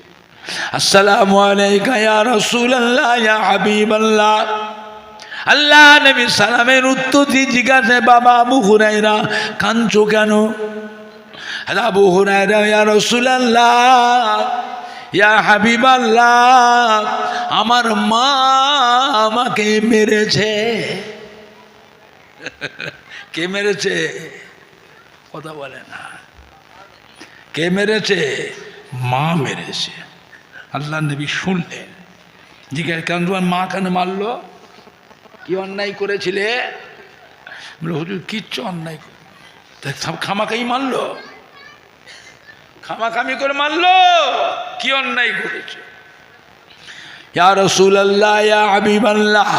আসসালামু আলাইকা ইয়া রাসূলুল্লাহ ইয়া হাবিবাল্লাহ। আল্লাহ নবী সালামের উত্তর দিয়ে জিজ্ঞাসা, বাবা আবু হুরায়রা কাঁদছো কেন? আবু হুরায়রা, ইয়া রাসূলুল্লাহ, ইয়া হাবিবাল্লাহ, আমার মা আমাকে মেরেছে। কে মেরেছে? কথা বলে না। কে মেরেছে? মা মেরেছে। আল্লাহ নবী শুনলেন, জিজ্ঞাসা, কেন তোমার মা কেন মারলো? কি অন্যায় করেছিলে? বলে, হুজুর কিচ্ছু অন্যায় করে, খামাখাই মারলো, খামাখামি করে মারলো, কি অন্যায় করেছে? ইয়া রাসূলুল্লাহ, ইয়া হাবিবাল্লাহ,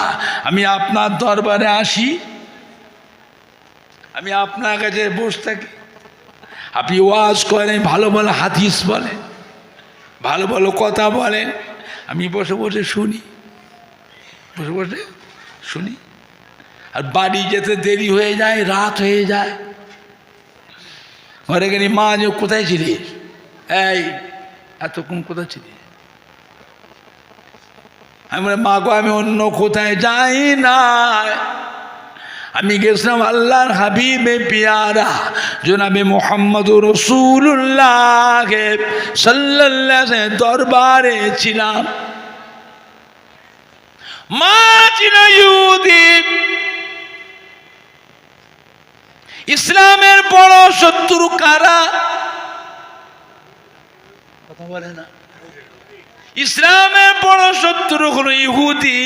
আমি আপনার দরবারে আসি, আমি আপনার কাছে বসে থাকি, আপনি ওয়াজ করেন, ভালো ভালো হাদিস বলেন, ভালো ভালো কথা বলেন, আমি বসে বসে শুনি, বসে বসে শুনি। আর বাড়ি যেতে দেরি হয়ে যায়, রাত হয়ে যায়। ঘরে গেলে মা, যে কোথায় ছিলিস? এই এতক্ষণ কোথায় ছিলিস? আমি বলি, মা গো, আমি অন্য কোথায় যাই না, আমি গেছিলাম আল্লাহর হাবিবে পিয়ারা জনাবে মুহাম্মদুর রাসূলুল্লাহ সাল্লাল্লাহু আলাইহি দরবারে ছিলাম। মা ছিল ইহুদি। ইসলামের বড় শত্রু কারা? কথা বলে না। ইসলামের বড় শত্রু হলো ইহুদি।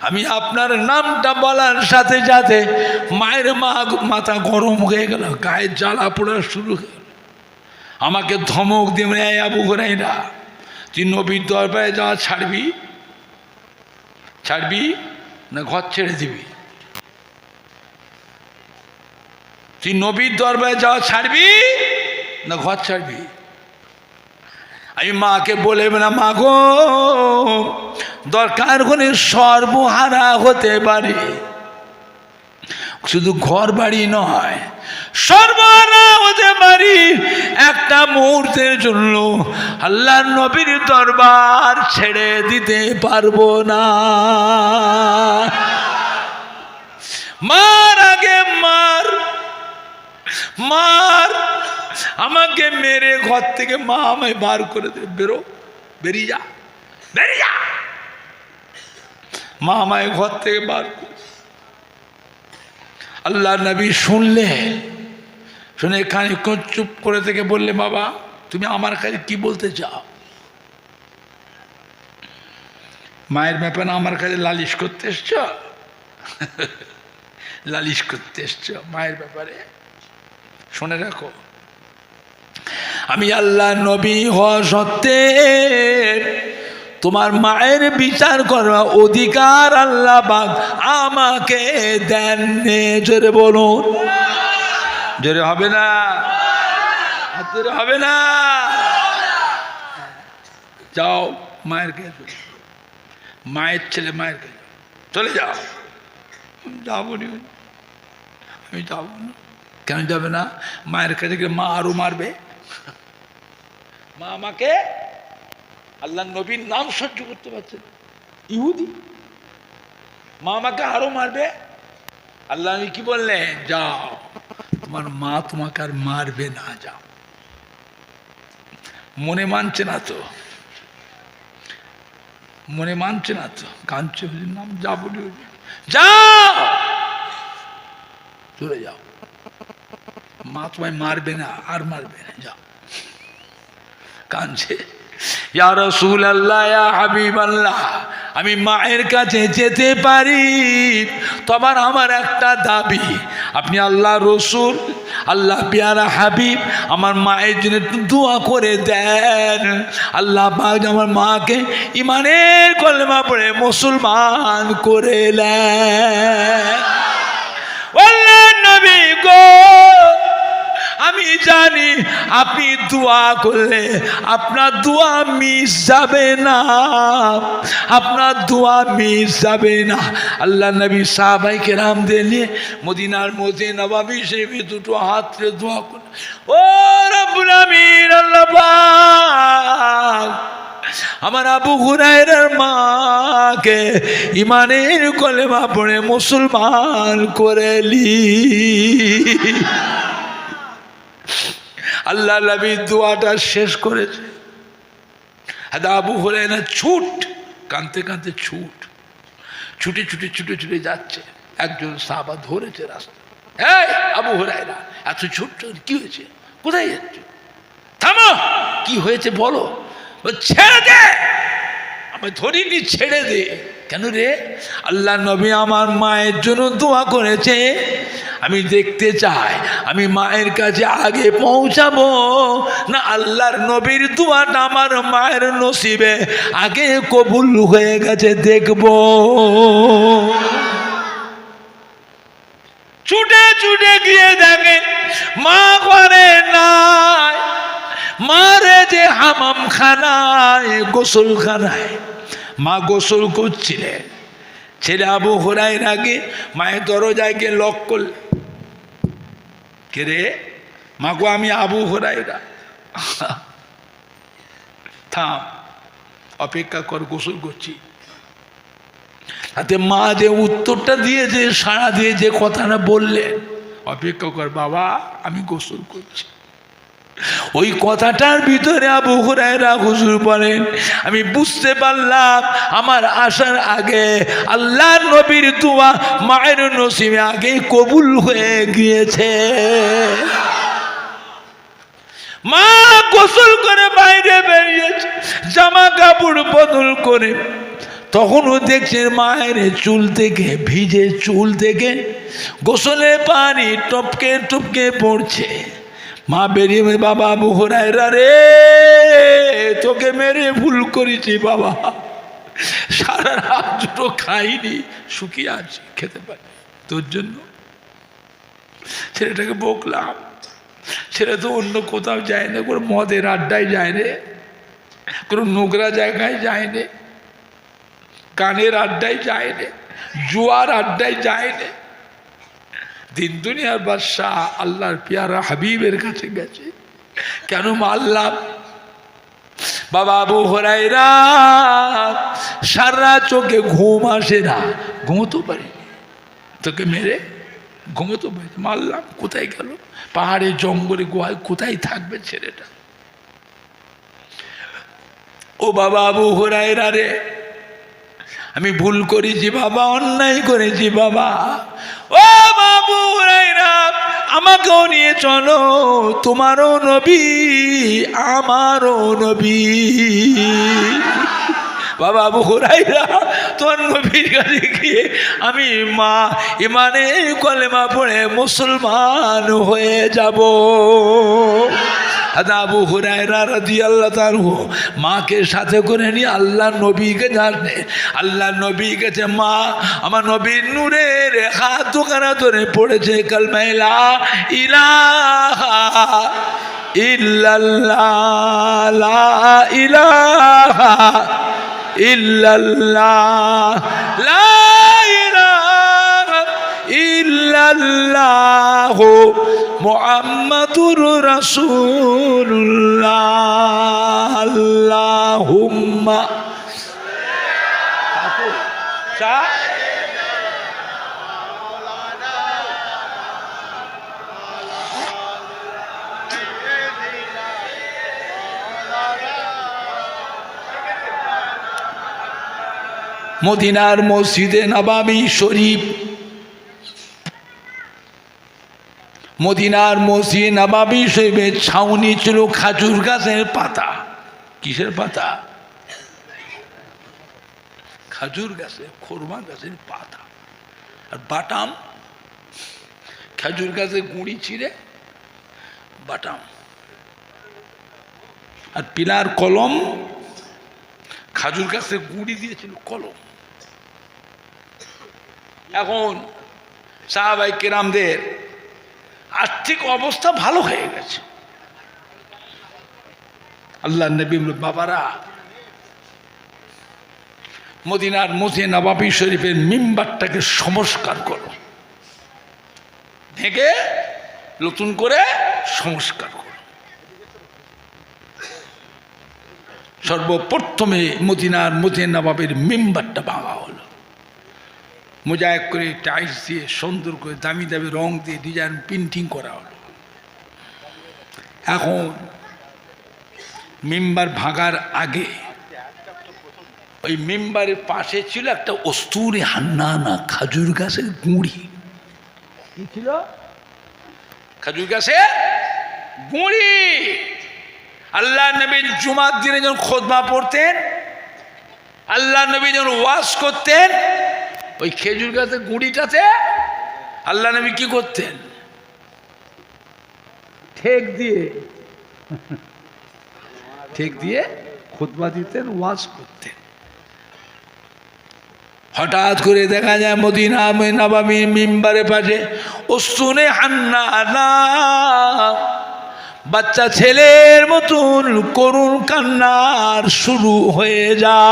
আমি আপনার নামটা বলার সাথে সাথে মায়ের মাথা গরম হয়ে গেল, গায়ে জ্বালা পোড়া শুরু হয়ে গেল। আমাকে ধমক দিয়ে, এই আবু হুরায়রা, তুই নবীর দরবারে যাওয়া ছাড়বি না ঘর ছেড়ে দিবি? তুই নবীর দরবারে যাওয়া ছাড়বি না ঘর ছাড়বি? আমি মাকে বলে না, মা গো, দরকার হলে সর্বহারা হতে পারে, শুধু ঘর বাড়ি নয়, সর্বহারা হতে পারি, একটা মুহূর্তের জন্য আল্লাহর নবীর দরবার ছেড়ে দিতে পারবো না। মার আগে মার, মার, আমাকে মেরে ঘর থেকে মা আমায় বার করে দে, বেরো, বেরিয়ে যা, বেরিয়ে যা। মা আমায় ঘর থেকে বার করে। আল্লাহ নবী শুনলেন, শুনে খানিকক্ষণ চুপ করে থেকে বললে, বাবা তুমি আমার কাছে কি বলতে চাও? মায়ের ব্যাপারে আমার কাছে লালিশ করতে এসছ? লালিশ করতে এসছ মায়ের ব্যাপারে? শুনে রাখো, আমি আল্লাহ নবী হওয়া সত্ত্বে তোমার মায়ের বিচার করার অধিকার আল্লাহ পাক আমাকে দেন। জোরে বলুন, জোরে হবে না, জোরে হবে না। যাও মায়ের কাছে, মায়ের ছেলে মায়ের কাছে চলে যাও। যাবো নি, আমি যাবো না। কেন যাবে না? মায়ের কাছে গেলে মা আরো মারবে। মা আমাকে, আল্লাহ নবীর নাম সহ্য করতে পারছে না, ইহুদি, মা আমাকে আরো মারবে। আল্লাহ নবী কি বললেন? যাও, তোমার মা তোমাকে আর মারবে না, যাও। মনে মানছে না তো, মনে মানছে না তো, কাঁদছে, নাম যা বলি যাও, চলে যাও, মা তোমায় মারবে না, আর মারবে না, যাও। কাঁদছে, ইয়া রাসূলুল্লাহ, ইয়া হাবিবাল্লাহ, আমি মায়ের কাছে যেতে পারি, তোমার আমার একটা দাবি, আপনি আল্লাহ রসুল, আল্লাহ পেয়ারা হাবিব, আমার মায়ের জন্য একটু দোয়া করে দেন। আল্লাহ পাক আমার মাকে ইমানের কলেমা পড়ে মুসলমান করে নেন। আল্লাহ নবী গো, আমি জানি আপনি দোয়া করলে আপনার দোয়া মিস যাবে না, আপনার দোয়া মিস যাবে না। আল্লাহ নবী সাহাবায়ে কেরামদের নিয়ে মদিনার মধ্যে নববী শরীফে দুটো হাত তুলে দোয়া করে, ও রব্বুল আমিন, আল্লাহ পাক আমার আবু হুরায়রার মাকে ইমানের কলেমা পড়ে মুসলমান করেলি। আল্লাহ নবী দোয়াটা শেষ করেছে। আবু হুরায়রা ছুট, কাঁদতে কাঁদতে ছুটে ছুটে যাচ্ছে। একজন সাহাবা ধরেছে রাস্তা, এই আবু হুরায়রা এত ছুটছ, কি হয়েছে, কোথায় যাচ্ছ, থামো, কি হয়েছে বলো। ছেড়ে দে, আমি ধরিনি, ছেড়ে দে। কেন রে? আল্লাহ নবী আমার মায়ের জন্য দোয়া করেছে, আমি দেখতে চাই আমি মায়ের কাছে আগে পৌঁছাবো না আল্লাহর নবীর দোয়াটা আমার মায়ের নসিবে আগে কবুল হয়ে গেছে দেখবো। ছুটে ছুটে গিয়ে দেখে মা ঘরে নাই, মারে যে হামাম খানায়, গোসল খানায় মা গোসল করছিলেন। ছেলে আবু হুরায়রা আগে মায়ের দরজায় গিয়ে লক করলে, কে রে? মা গো আমি আবু হুরায়রা। থাম, অপেক্ষা কর, গোসল করছি। তাতে মা যে উত্তরটা দিয়েছে, সাড়া দিয়ে যে কথাটা বললেন, অপেক্ষা কর বাবা আমি গোসল করছি, ওই কথাটার ভিতরে আবু হুরায়রা হুজুর বলেন আমি বুঝতে পারলাম আমার আসার আগে আল্লাহর নবীর দোয়া মায়ের নসিবে আগে কবুল হয়ে গিয়েছে। মা গোসল করে বাইরে বেরিয়েছে, জামা কাপড় বদল করে, তখনও দেখছেন মায়ের চুল থেকে, ভিজে চুল থেকে গোসলের পানি টপকে টপকে পড়ছে। মা বেরিয়ে, বাবা আবু হুরায়রা রে, তোকে মেরে ভুল করেছি বাবা, সারা রাত দুটো খাইনি, শুকিয়ে আছি, খেতে পারি, তোর জন্য ছেলেটাকে বকলাম। ছেলে তো অন্য কোথাও যায় না, কোনো মদের আড্ডায় যায় রে, কোনো নোংরা জায়গায় যায় রে, গানের আড্ডায় যায় রে, জুয়ার আড্ডায় যায় রে, দিন দুনিয়ার বাদশাহ আল্লাহর পিয়ারা হাবিবের কাছে গেছে। কেন মারলাম? বাবা আবু হুরায়রা সারা চোখে ঘুম আসে না, ঘুমোতে পারি, তোকে মেরে ঘুমোতে পারি, মারলাম। কোথায় গেল? পাহাড়ে জঙ্গলে গোয়ায় কোথায় থাকবে ছেলেটা? ও বাবা আবু হুরায়রা রে, আমি ভুল করেছি বাবা, অন্যায় করেছি বাবা, ও বাবু হুরায়রা আমাকেও নিয়ে চলো, তোমারও নবী আমারও নবী। বাবা আবু হুরায়রা তোর নবীর কাছে গিয়ে আমি মা ইমানের কলেমা পড়ে মুসলমান হয়ে যাব। আবু হুরায়রা রাদিয়াল্লাহু তাআলা মাকে সাথে করে নিয়ে আল্লাহ নবীকে জানে, আল্লাহ নবী গেছে, মা আমার নবীর নূরের হাত দুখানা ধরে পড়েছে কালেমা লা ইলাহা ইল্লাল্লাহ, লা ইলাহা ইল্লাল্লাহ, লা ইলাহা ইল্লাল্লাহ মুহাম্মাদুর রাসূলুল্লাহ। আল্লাহুম্মা মদিনার মসজিদে নববী শরীফ, মদিনার মসজিদ নববী শরীফের ছাউনি ছিল খাজুর গাছের পাতা। কিসের পাতা? খাজুর গাছের, খোরমা গাছের পাতা। আর বাটাম, খেজুর গাছের গুঁড়ি ছিঁড়ে বাটাম। আর পিলার কলম, খাজুর গাছের গুঁড়ি দিয়েছিল কলম। এখন সাহাবায়ে কেরামদের আর্থিক অবস্থা ভালো হয়ে গেছে। আল্লাহ নবী বাবারা মদিনার মসজিদ নববী শরীফের মিম্বারটাকে সংস্কার করো, ভেঙে নতুন করে সংস্কার করো। সর্বপ্রথমে মদিনার নবাবের মেম্বারটা ভাঙা হলো, মোজাইক করে টাইলস দিয়ে সুন্দর করে দামি দামি রং দিয়ে ডিজাইন পেন্টিং করা হলো। এখন মেম্বার ভাঙার আগে ওই মেম্বারের পাশে ছিল একটা অস্তুরে হান্নানা খাজুর গাছের গুঁড়ি। কি ছিল? খাজুর গাছে গুঁড়ি। আল্লাহ নবী জুমার দিনে যখন খুতবা পড়তেন, আল্লাহ নবী যখন ওয়াজ করতেন, ওই খেজুর গাছের গুঁড়িটাতে আল্লাহ নবী কি করতেন? ঠেক দিয়ে খুতবা দিতেন, ওয়াজ করতেন। হঠাৎ করে দেখা যায় মদিনা নববী মিম্বারের পাশে ওসুনে হান্নানা বাচ্চা ছেলের মতন করুণ কান্নার শুরু হয়ে যায়।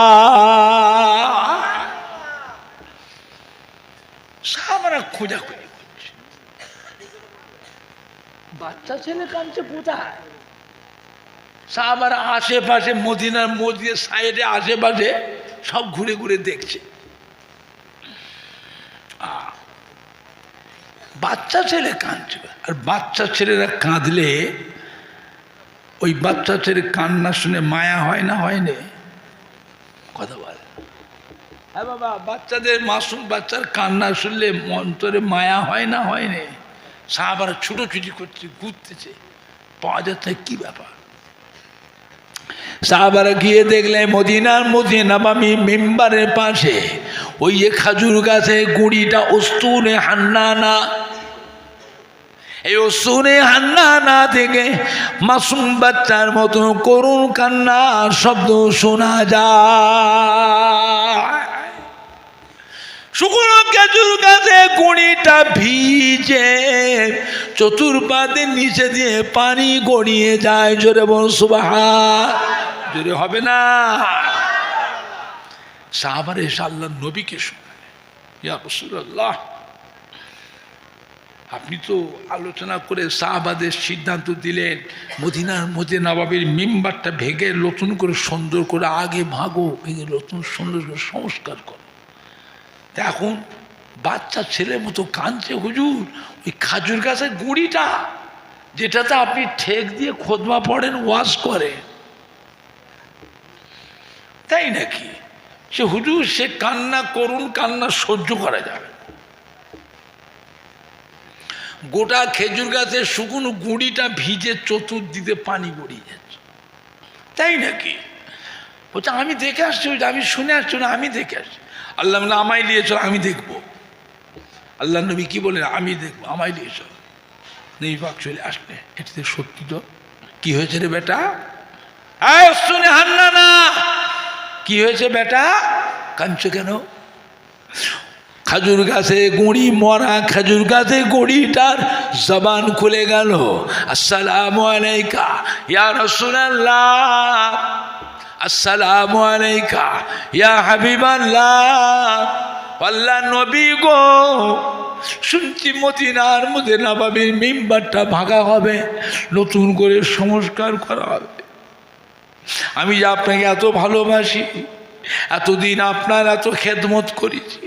সাহাবারা খোঁজাখুঁজি করছে, বাচ্চা ছেলে কাঁদছে কোথায়? সাহাবারা আশেপাশে মদিনার সাইডে আশেপাশে সব ঘুরে ঘুরে দেখছে। বাচ্চা ছেলে কাঁদছে, আর বাচ্চা ছেলেরা কাঁদলে ওই বাচ্চা ছেলে কান্না শুনে মায়া হয় না, হয়নি? কথা বলে। হ্যাঁ বাবা, বাচ্চাদের মাসুম বাচ্চার কান্না শুনলে অন্তরে মায়া হয় না, হয়নি? সাহাবারা ছুটোছুটি করছে, ঘুরতেছে, পাওয়া যাচ্ছে কি ব্যাপার। সাহাবারা গিয়ে দেখলে মদিনার নববী মিম্বারের পাশে ওই খাজুর গাছে গুঁড়িটা ওস্তুনে হান্নানা, এই ওস্তুনে হান্নানা থেকে মাসুম বাচ্চার মতো করুণ কান্না শব্দ শোনা যায়। শুকনো খেজুর গাছে গুঁড়িটা ভিজে চতুর্পাতে নিচে দিয়ে পানি গড়িয়ে যায়। জোরে বল সুবহান। জোরে হবে না? সাহাবারা এসে আল্লাহর নবীকে শোনালেন, ইয়া রাসূলুল্লাহ, আপনি তো আলোচনা করে সাহাবাদের সিদ্ধান্ত দিলেন মদিনার নববীর মিম্বারটা ভেঙে নতুন করে সুন্দর করে আগে ভাগো, ভেঙে নতুন সুন্দর করে সংস্কার করো। এখন বাচ্চা ছেলের মতো কাঁদছে হুজুর, ওই খাজুর গাছের গুঁড়িটা যেটাতে আপনি ঠেক দিয়ে খুতবা পড়েন, ওয়াজ করেন, তাই নাকি? সে হুজুর, সে কান্না করুন, কান্না সহ্য করা যাবে। গোটা খেজুর গাছের শুকনো গুঁড়িটা ভিজে চতুর্দিকে পানি গড়িয়ে যাচ্ছে, তাই নাকি? বলছে আমি দেখে আসছি, আমি শুনে আসছি না, আমি দেখে আসছি। আল্লাহ বলে আমায় নিয়ে চল, আমি দেখবো। আল্লাহ নবী কি বলেন? আমি দেখবো, আমায় নিয়ে চল। নবী পাক চলে আসলে, এটাতে সত্যি তো। কি হয়েছে রে বেটা? শুনে হান্নানা, কি হয়েছে বেটা? কাঁদছো কেন? খাজুর গাছে গুঁড়ি, মরা খাজুর গাছে গুঁড়িটার জবান খুলে গেল। আসসালামু আলাইকা ইয়া রাসূলুল্লাহ, আসসালামু আলাইকা ইয়া হাবিবাল্লাহ। আল্লাহ নবী গো, শুনছি মদিনার নববীর মিম্বারটা ভাঙা হবে, নতুন করে সংস্কার করা হবে। আমি যে আপনাকে এত ভালোবাসি, এতদিন আপনার এত খেদমত করেছি,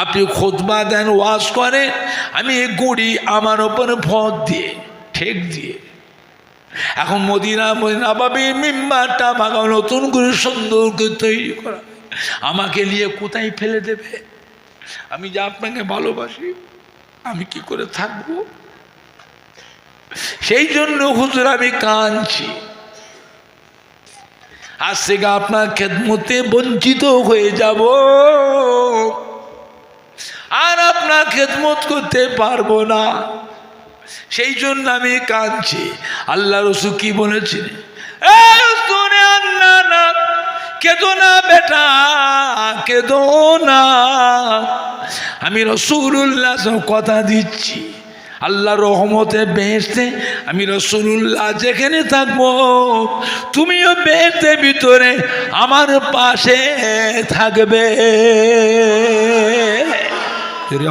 আপনি খুতবা দেন, ওয়াজ করেন, আমি এই গুঁড়ি আমার ওপরে ভর দিয়ে ঠেক দিয়ে এখন মদিনার নববীর মিম্বারটা ভাঙা, নতুন করে সুন্দর করে তৈরি করা, আমাকে নিয়ে কোথায় ফেলে দেবে? আমি যে আপনাকে ভালোবাসি, আমি কি করে থাকবো? সেই জন্য হুজুর আমি কাঁদছি। আজ থেকে আপনার খেদমতে বঞ্চিত হয়ে যাব, আর আপনার খেদমত করতে পারবো না, সেই জন্য আমি কাঁদছি। আল্লাহ রাসূল কি বলেছেন? কেঁদো না বেটা, কেঁদো না। আমি রাসূলুল্লাহ কথা দিচ্ছি, আল্লাহর রহমতে বেহেশতে আমি রাসূলুল্লাহ যেখানে থাকবো, তুমিও বেহেশতের ভিতরে আমার পাশে থাকবে।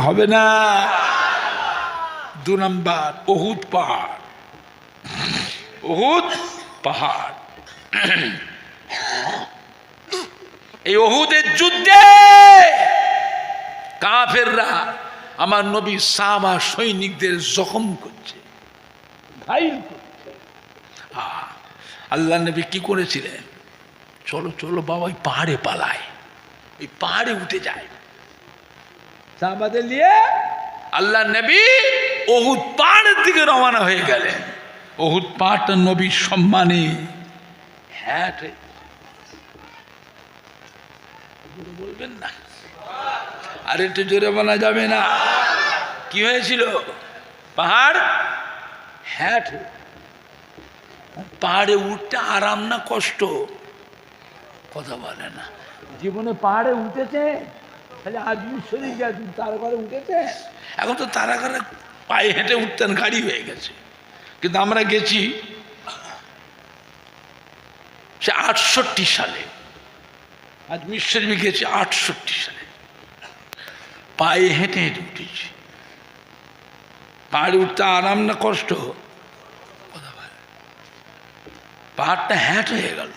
হবে না? 2 নম্বর, উহুদ পাহাড়। উহুদ পাহাড় এই উহুদের যুদ্ধে কাফেররা আমার নবী সাহাবা সৈনিকদের জখম করছে, ঘাইল করছে। আল্লাহ নবী কি করেছিলেন? চলো চলো বাবা, ওই পাহাড়ে পালায়, ওই পাহাড়ে উঠে যায়। সাহাবাদের নিয়ে আল্লাহ নবী উহুদ পাহাড়ের দিকে রওনা হয়ে গেলেন। উহুদ পাহাড়টা নবীর সম্মানে হ্যাট, বলবেন না, আর একটু জোরে বলা যাবে না? কি হয়েছিল? পাহাড় হ্যাট। পাহাড়ে উঠতে আরাম না কষ্ট? কথা বলে না। জীবনে পাহাড়ে উঠেছে? তাহলে আজমির শরীফ গেছেন, তারাঘরে উঠেছে? এখন তো তারাঘরে পায়ে হেঁটে উঠতেন, গাড়ি হয়ে গেছে। কিন্তু আমরা গেছি সে 68 সালে, আজমির শরীফ গেছি 68 সালে, পায়ে হেঁটে হেঁটে উঠেছি। পাহাড়ে উঠতে আরাম না কষ্ট? পাহাড়টা হ্যাট হয়ে গেল।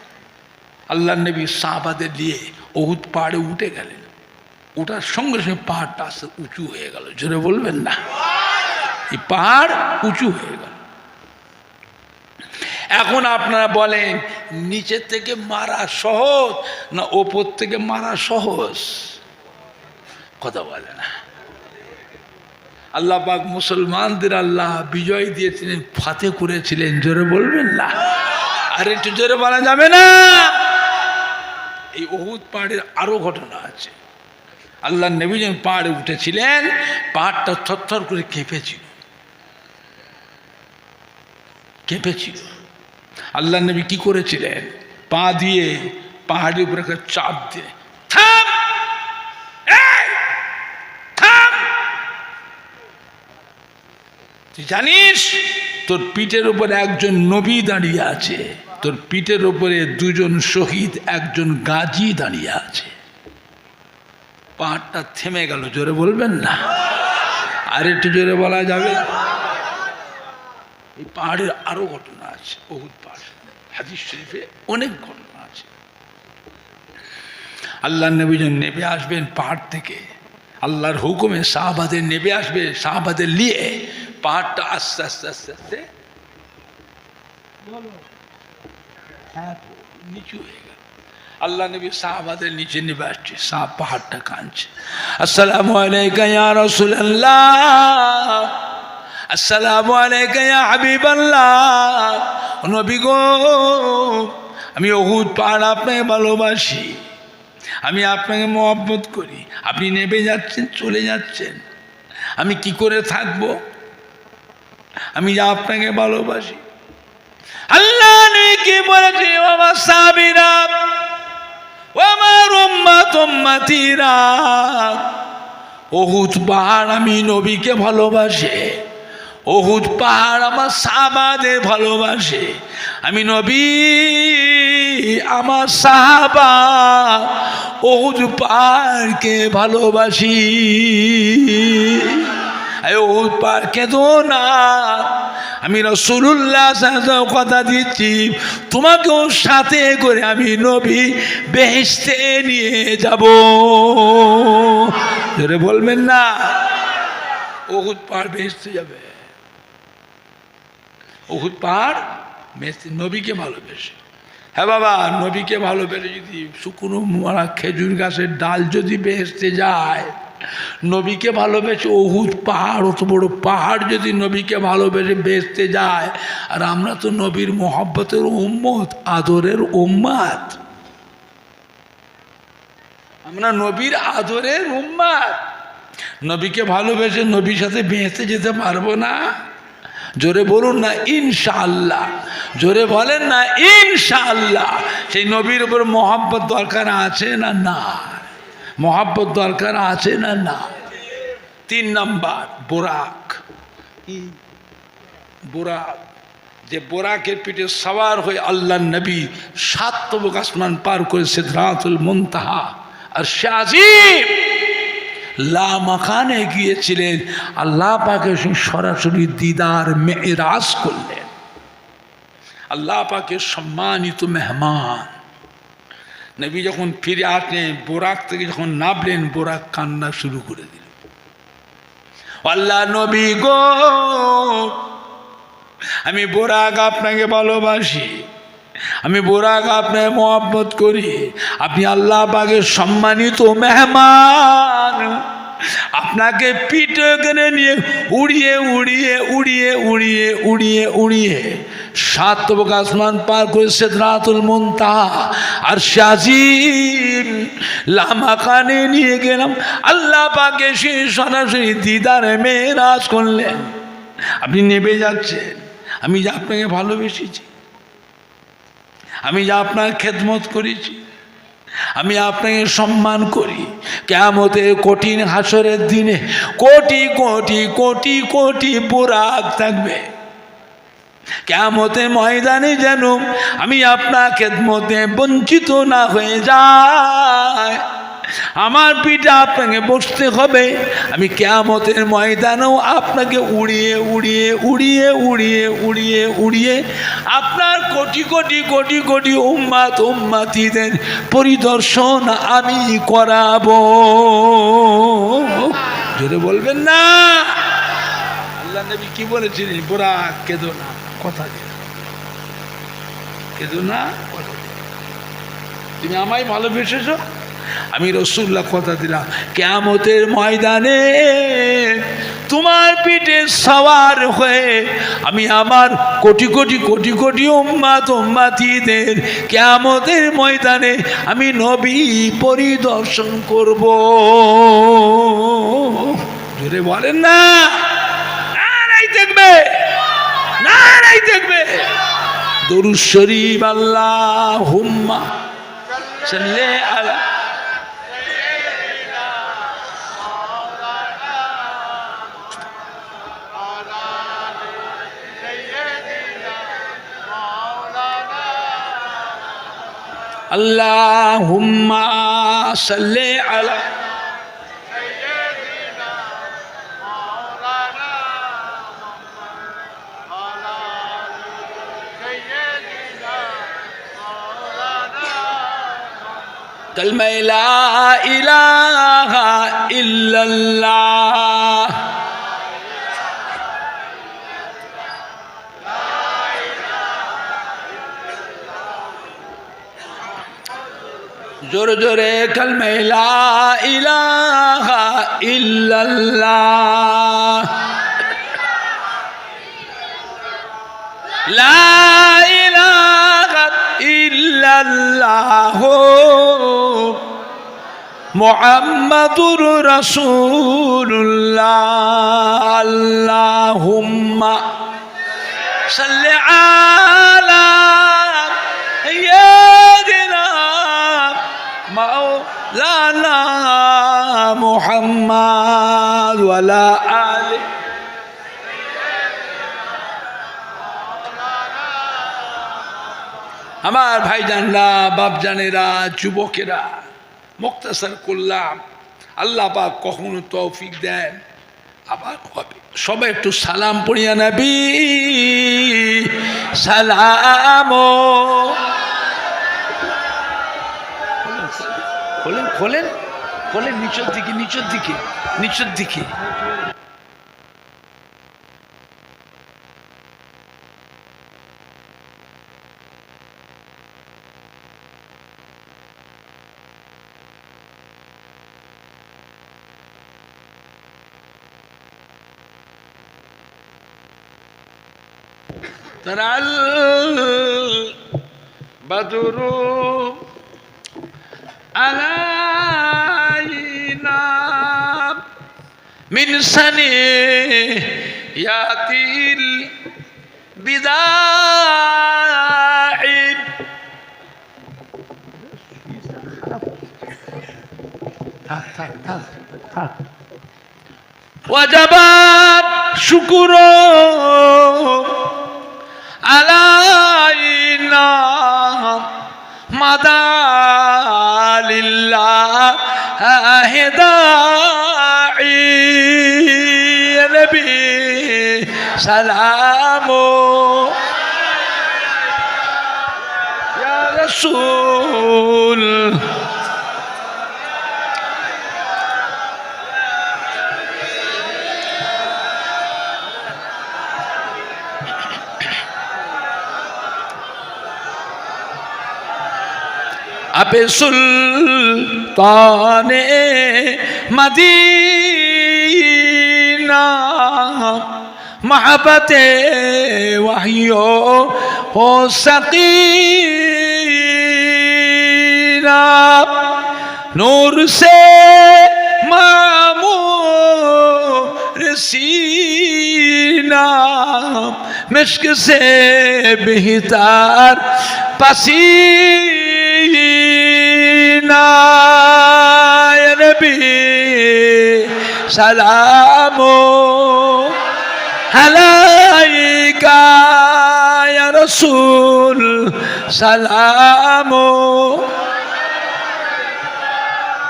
আল্লাহ নবী সাহাবাদের দিয়ে উহুদ পাহাড়ে উঠে গেলেন। ওঠার সঙ্গে সঙ্গে পাহাড়টা আস্তে উঁচু হয়ে গেল। জোরে বলবেন না? এই পাহাড় উঁচু হয়ে গেল। এখন আপনারা বলেন, নিচের থেকে মারা সহজ না ওপর থেকে মারা সহজ? কথা বলে না। আল্লাহ পাক মুসলমানদের আল্লাহ বিজয় দিয়েছিলেন, ফাতে করেছিলেন। জোরে বলবেন না? আর একটু জোরে বলা যাবে না? এই উহুদ পাহাড়ের আরো ঘটনা আছে। আল্লাহ নবী যখন পাহাড়ে উঠেছিলেন, পাহাড়টা থরথর করে কেঁপেছিল, কেঁপেছিল। আল্লাহ নবী কি করেছিলেন? পা দিয়ে পাহাড়ের উপরে একটা চাপ দিয়ে, থাম, এই, থাম। তুই জানিস তোর পিঠের উপরে একজন নবী দাঁড়িয়ে আছে, তোর পিঠের উপরে দুজন শহীদ, একজন গাজী দাঁড়িয়ে আছে। পাহাড়টা থেমে গেল। জোরে বলবেন না? আর একটু জোরে বলা যাবে? এই পাহাড়ের আরো ঘটনা আছে। উহুদ পাহাড় হাদিস শরীফে অনেক ঘটনা আছে। আল্লাহ নবী যখন নেমে আসবেন পাহাড় থেকে, আল্লাহর হুকুমে সাহাবাদের নেমে আসবে, সাহাবাদের নিয়ে পাহাড়টা আস্তে আস্তে আস্তে আস্তে নিচু হয়ে গেল। আল্লাহ নবী সাহাবাদের নিচে নেমে আসছে, পাহাড়টা কাঁদছে। আসসালামু আলাইকা ইয়া রাসূলুল্লাহ, আসসালামু আলাইকা ইয়া হাবিবাল্লাহ। নবী গো, আমি উহুদ পাহাড় আপনাকে ভালোবাসি, আমি আপনাকে মহব্বত করি। আপনি নেমে যাচ্ছেন, চলে যাচ্ছেন, আমি কি করে থাকবো? আমি আপনাকে ভালোবাসি। আল্লাহ কি বলেছে? আমার সাহাবীরা, আমার উম্মত উম্মতিরা, উহুদ পাহাড় আমি নবীকে ভালোবাসে, উহুদ পাহাড় আমার সাহাবাদের ভালোবাসে। আমি নবী, আমার সাহাবা উহুদ পাহাড়কে ভালোবাসি। উহুদ পাহাড় কেঁদো না, আমি রাসূলুল্লাহ সাল্লাল্লাহু আলাইহি কথা দিচ্ছি, তোমাকেও সাথে করে আমি নবী বেহেশতে নিয়ে যাব। জোরে বলবেন না? উহুদ পাহাড় বেহেশতে যাবে। উহুদ পাহাড় বেহেশতে, নবীকে ভালোবেসে। হ্যাঁ বাবা, নবীকে ভালোবেসে যদি শুকনো মারা খেজুর গাছের ডাল যদি বেহেশতে যায়, নবীকে ভালোবেসে উহুদ পাহাড়, অত বড় পাহাড় যদি নবীকে ভালোবেসে বেহেশতে যায়, আর আমরা তো নবীর মোহাব্বতের উম্মত, আদরের উম্মত, আমরা নবীর আদরের উম্মত। নবীকে ভালোবেসে নবীর সাথে বেহেশতে যেতে পারবো না? জোরে বলুন না ইনশাআল্লাহ। জোরে বলেন না ইনশাআল্লাহ। সেই নবীর উপর মোহাব্বত দরকার আছে না? না। মোহাব্বত দরকার আছে না? না। 3 নাম্বার, বোরাক। বোরাক, যে বোরাকের পিঠে সওয়ার হয়ে আল্লাহ নবী 7 তবক আসমান পার করে সিদরাতুল মুনতাহা আর শাজিব লা মাকানে গিয়েছিলেন। আল্লাহ পাকের সঙ্গে সরাসরি দিদার মেরাজ করলেন। আল্লাহ পাকের সম্মানিত মেহমান নবী যখন ফিরে আসলেন, বোরাক থেকে যখন নামলেন, বোরাক কান্না শুরু করে দিল। আল্লাহ নবী গো, আমি বোরাক আপনাকে ভালোবাসি, আমি বোরাক আপনাকে মহব্বত করি, আপনি আল্লাহ পাকের সম্মানিত মেহমান, আপনাকে পিঠে কেনে নিয়ে উড়িয়ে উড়িয়ে উড়িয়ে উড়িয়ে উড়িয়ে উড়িয়ে 7 তবক আসমান পার করে সিদরাতুল মুনতাহা আর শাজিম লামাকানে নিয়ে গেলাম। আল্লাহ পাকে সে সরাসরি দিদারে মেরাজ করলেন। আপনি নেমে যাচ্ছেন, আমি যা আপনাকে ভালোবেসেছি, আমি যা আপনার খেদমত করেছি, আমি আপনাকে সম্মান করি। কিয়ামতের কঠিন হাসরের দিনে কোটি কোটি কোটি কোটি বোরাক থাকবে। কিয়ামতের ময়দানে যেন আমি আপনার খেদমতে বঞ্চিত না হয়ে যায়, আমার পিঠে আপনাকে বসতে হবে। আমি কিয়ামতের ময়দানেও আপনাকে উড়িয়ে উড়িয়ে উড়িয়ে উড়িয়ে উড়িয়ে উড়িয়ে আপনার কোটি কোটি কোটি কোটি উম্মাত উম্মাতিদের পরিদর্শন আমি করাবো। জোরে বলবেন না? আল্লাহ নবী কি বলেছিলেন? বোরাক কেঁদো না, কথা দিলাম, কেঁদো না, কথা দিলাম, তুমি আমায় ভালোবেসেছো, আমি রাসূলুল্লাহ কথা দিলাম, কিয়ামতের ময়দানে তোমার পিঠে সওয়ার হয়ে আমি আমার কোটি কোটি কোটি কোটি উম্মাত উম্মাতিদের কিয়ামতের ময়দানে আমি নবী পরিদর্শন করব। জোরে বলেন না? নারায়ে তাকবীর, নারায়ে তাকবীর। দরুদ শরীফ আল্লাহুম্মা সাল্লি আলা আল্লাহুম্মা সাল্লি আলা কালমা লা ইলাহা ইল্লাল্লাহ। জোরে জোরে কালমা লা ইলাহা ইল্লাল্লাহ, লা ইলাহা ইল্লাল্লাহ মুহাম্মাদুর রাসূলুল্লাহ। আল্লাহুম্মা সাল্লি আলা সাইয়্যিদিনা মাওলানা মুহাম্মাদ ওয়া আলা আলি। আমার ভাইজানরা, বাপজানেরা, যুবকেরা, মুক্তাসার করলাম, আল্লাহ পাক কখনো তৌফিক দেন আবার হবে। সবাই একটু সালাম পড়িয়া নবী সালাম। খোলেন খোলেন খোলেন, নিচের দিকে নিচের দিকে নিচের দিকে। طلع البدر علينا من ثنيات الوداع وجب شكر علينا مدى لله داعي يا نبي سلام يا رسول রসুল আবে সুলতানে মদিনা محبت وحیو ہو سقینا نور سے معمور سینہ مشک سے بہتر پسینہ یا نبی سلامو عليكا يا رسول سلام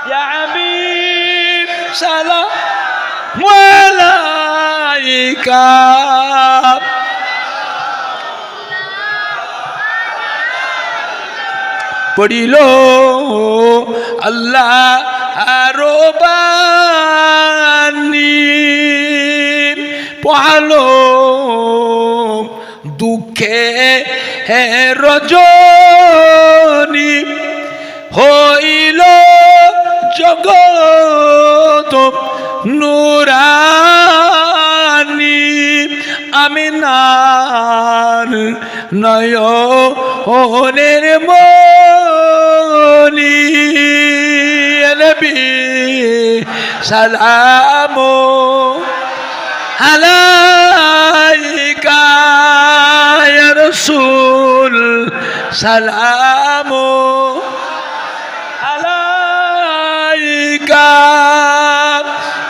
يا حبيب سلام عليك পড়িল আল্লাহ আরবানি পহালো দুঃখে হে রজনী হইল জগৎ নুরানি আমিনার নয়নের মনি নবী সালাম عليك يا رسول سلام عليك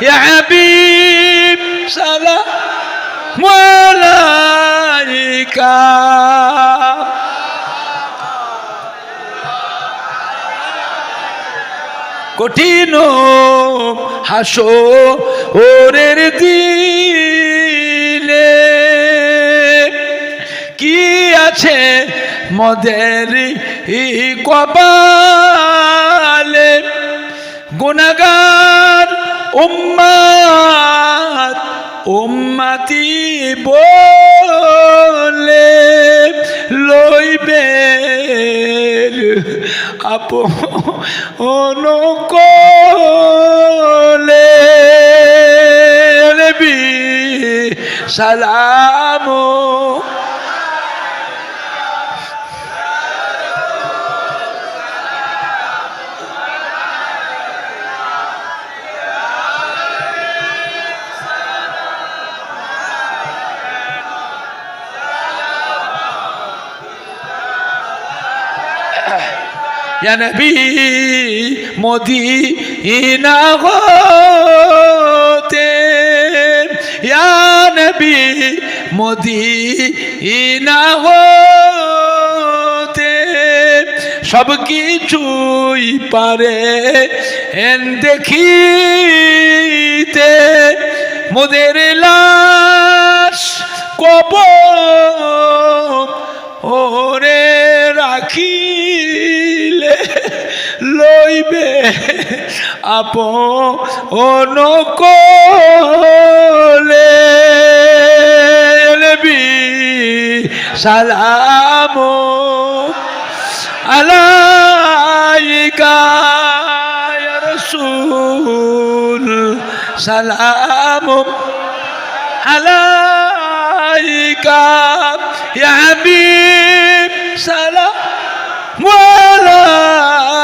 يا حبيب سلام عليك কঠিন হাসরের দিনে কি আছে মদের কপালে গুনাহগার উম্মত উম্মতি বলে লইবে আপন কোলে নবী সালাম يا نبي مدينة غوتي يا نبي مدينة غوتي সব কিছুই পারে এন দেখিতে মোদের লাশ কবর ওরে রাখিলে লইবে আপন কোলে নবী সালাম আলাইকা ইয়া রাসূল সালাম আলাইকা ইয়া হাবিব সালাম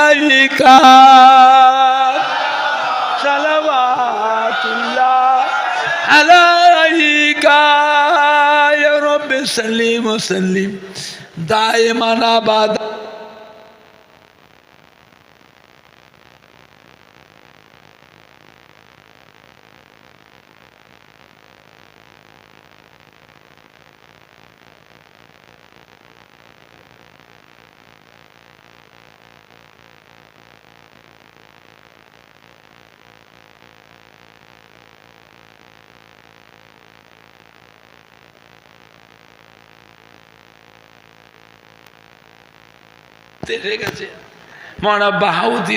عليك صلوات الله عليك يا رب سلم وسلم دائما ابدا ঘুরতে এসে গেছে। মারা বাহাউদ্দিন